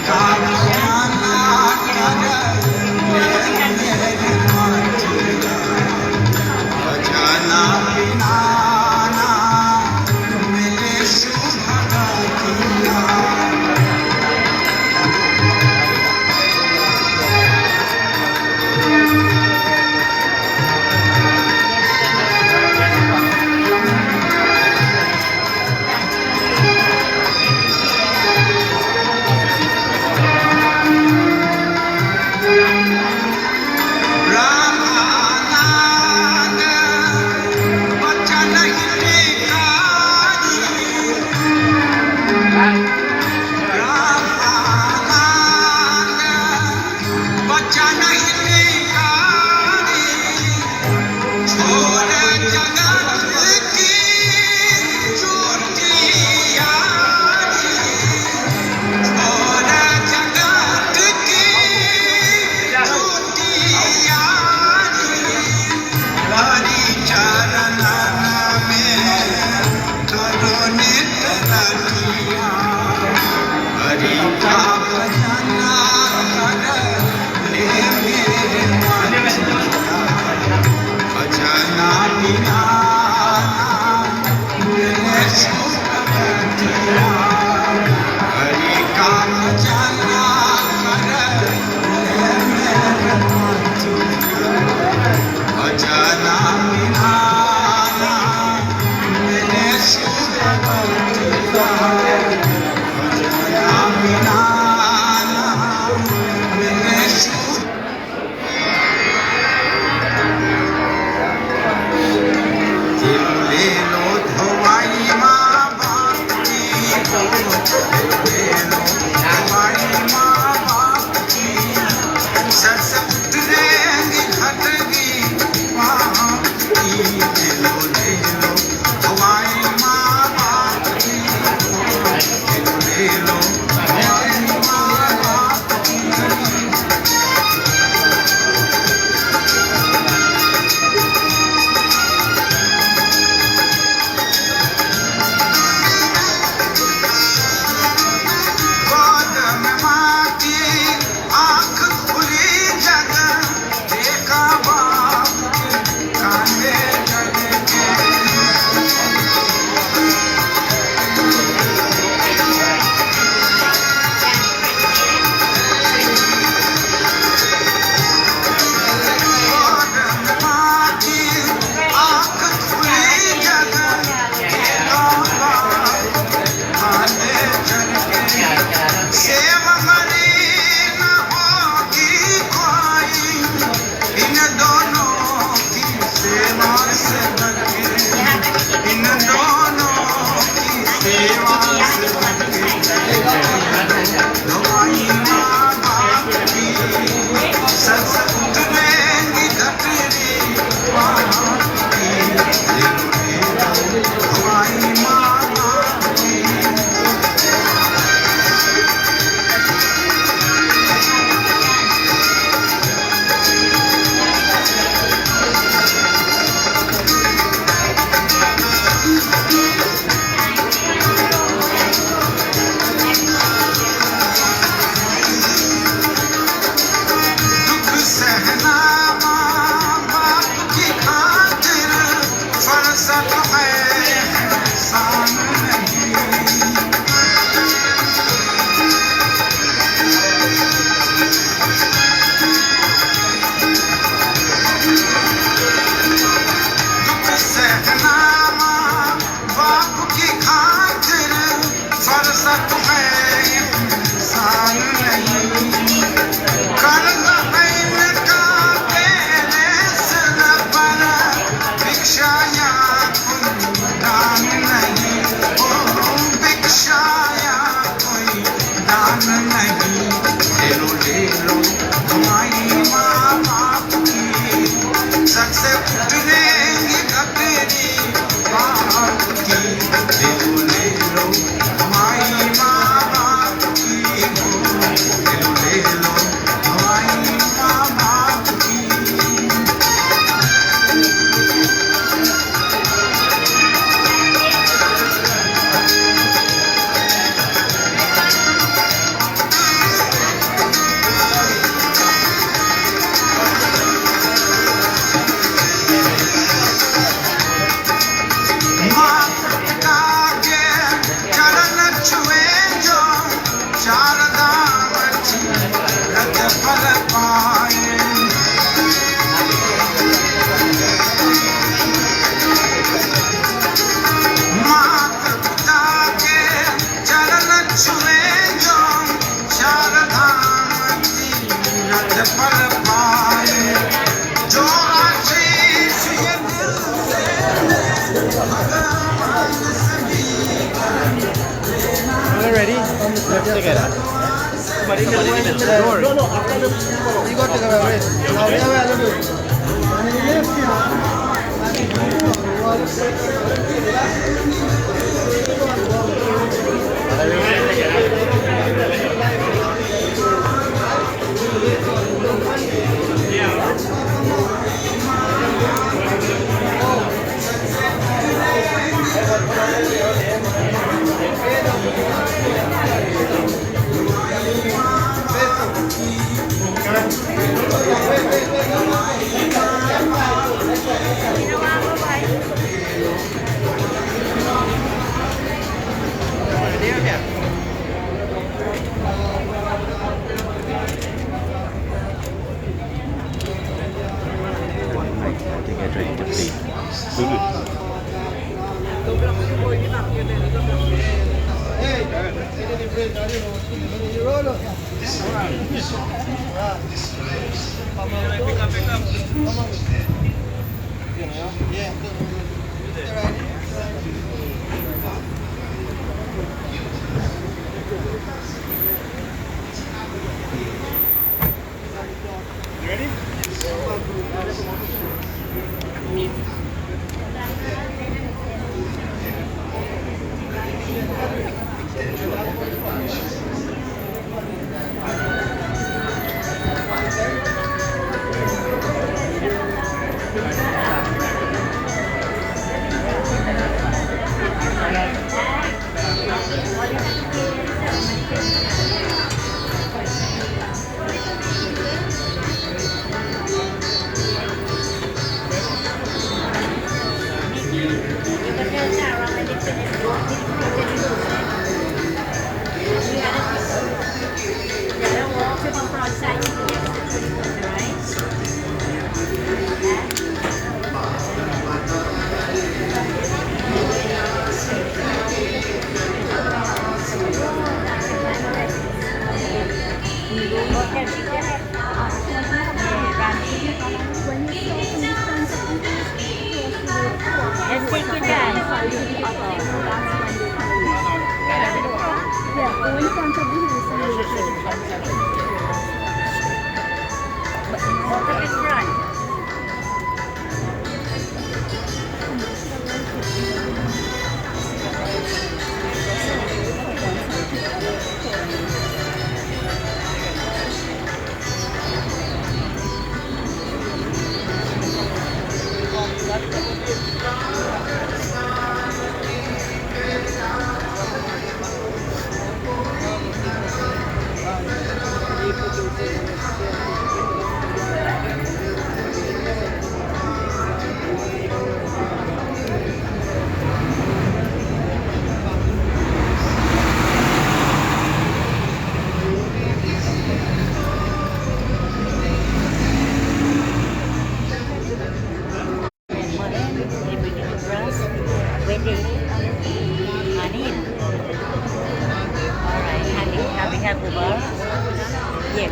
Speaker 11: Hare
Speaker 6: Ready? Let's take it. Somebody in the door. No, after the you got to go away. Now we have a
Speaker 2: Let's take your time.
Speaker 11: Yeah, go in front of the
Speaker 2: Walk up in front. Have the bar? Yeah,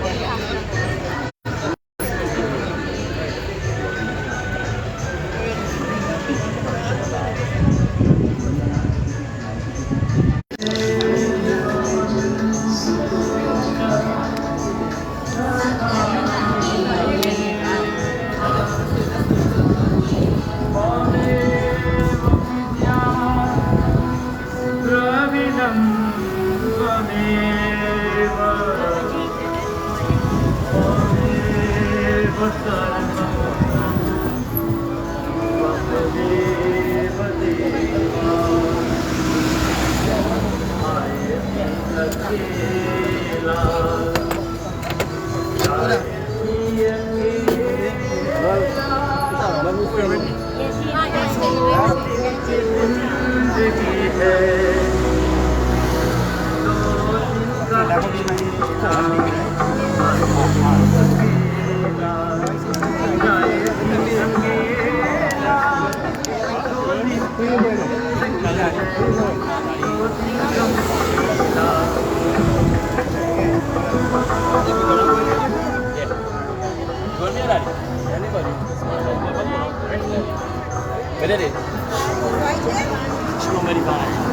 Speaker 6: Vedete? Non mi ripare.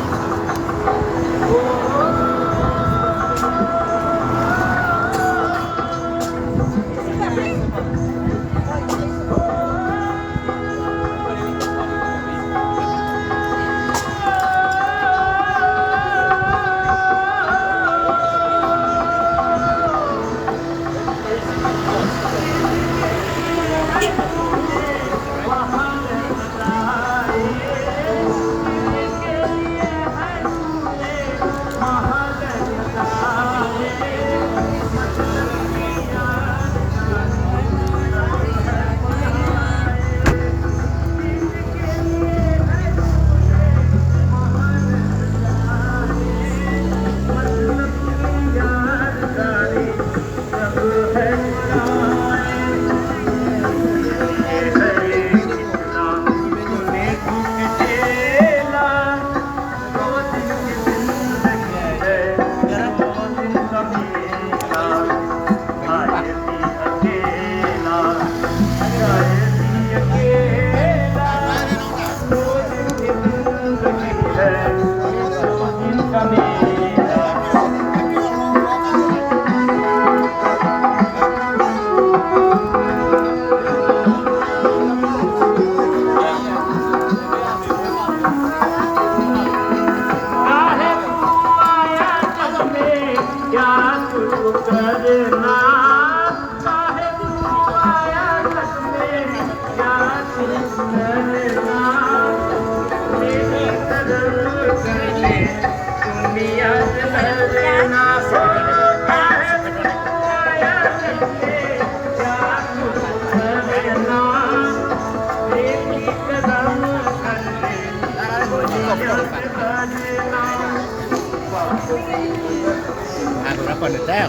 Speaker 6: Agora quando até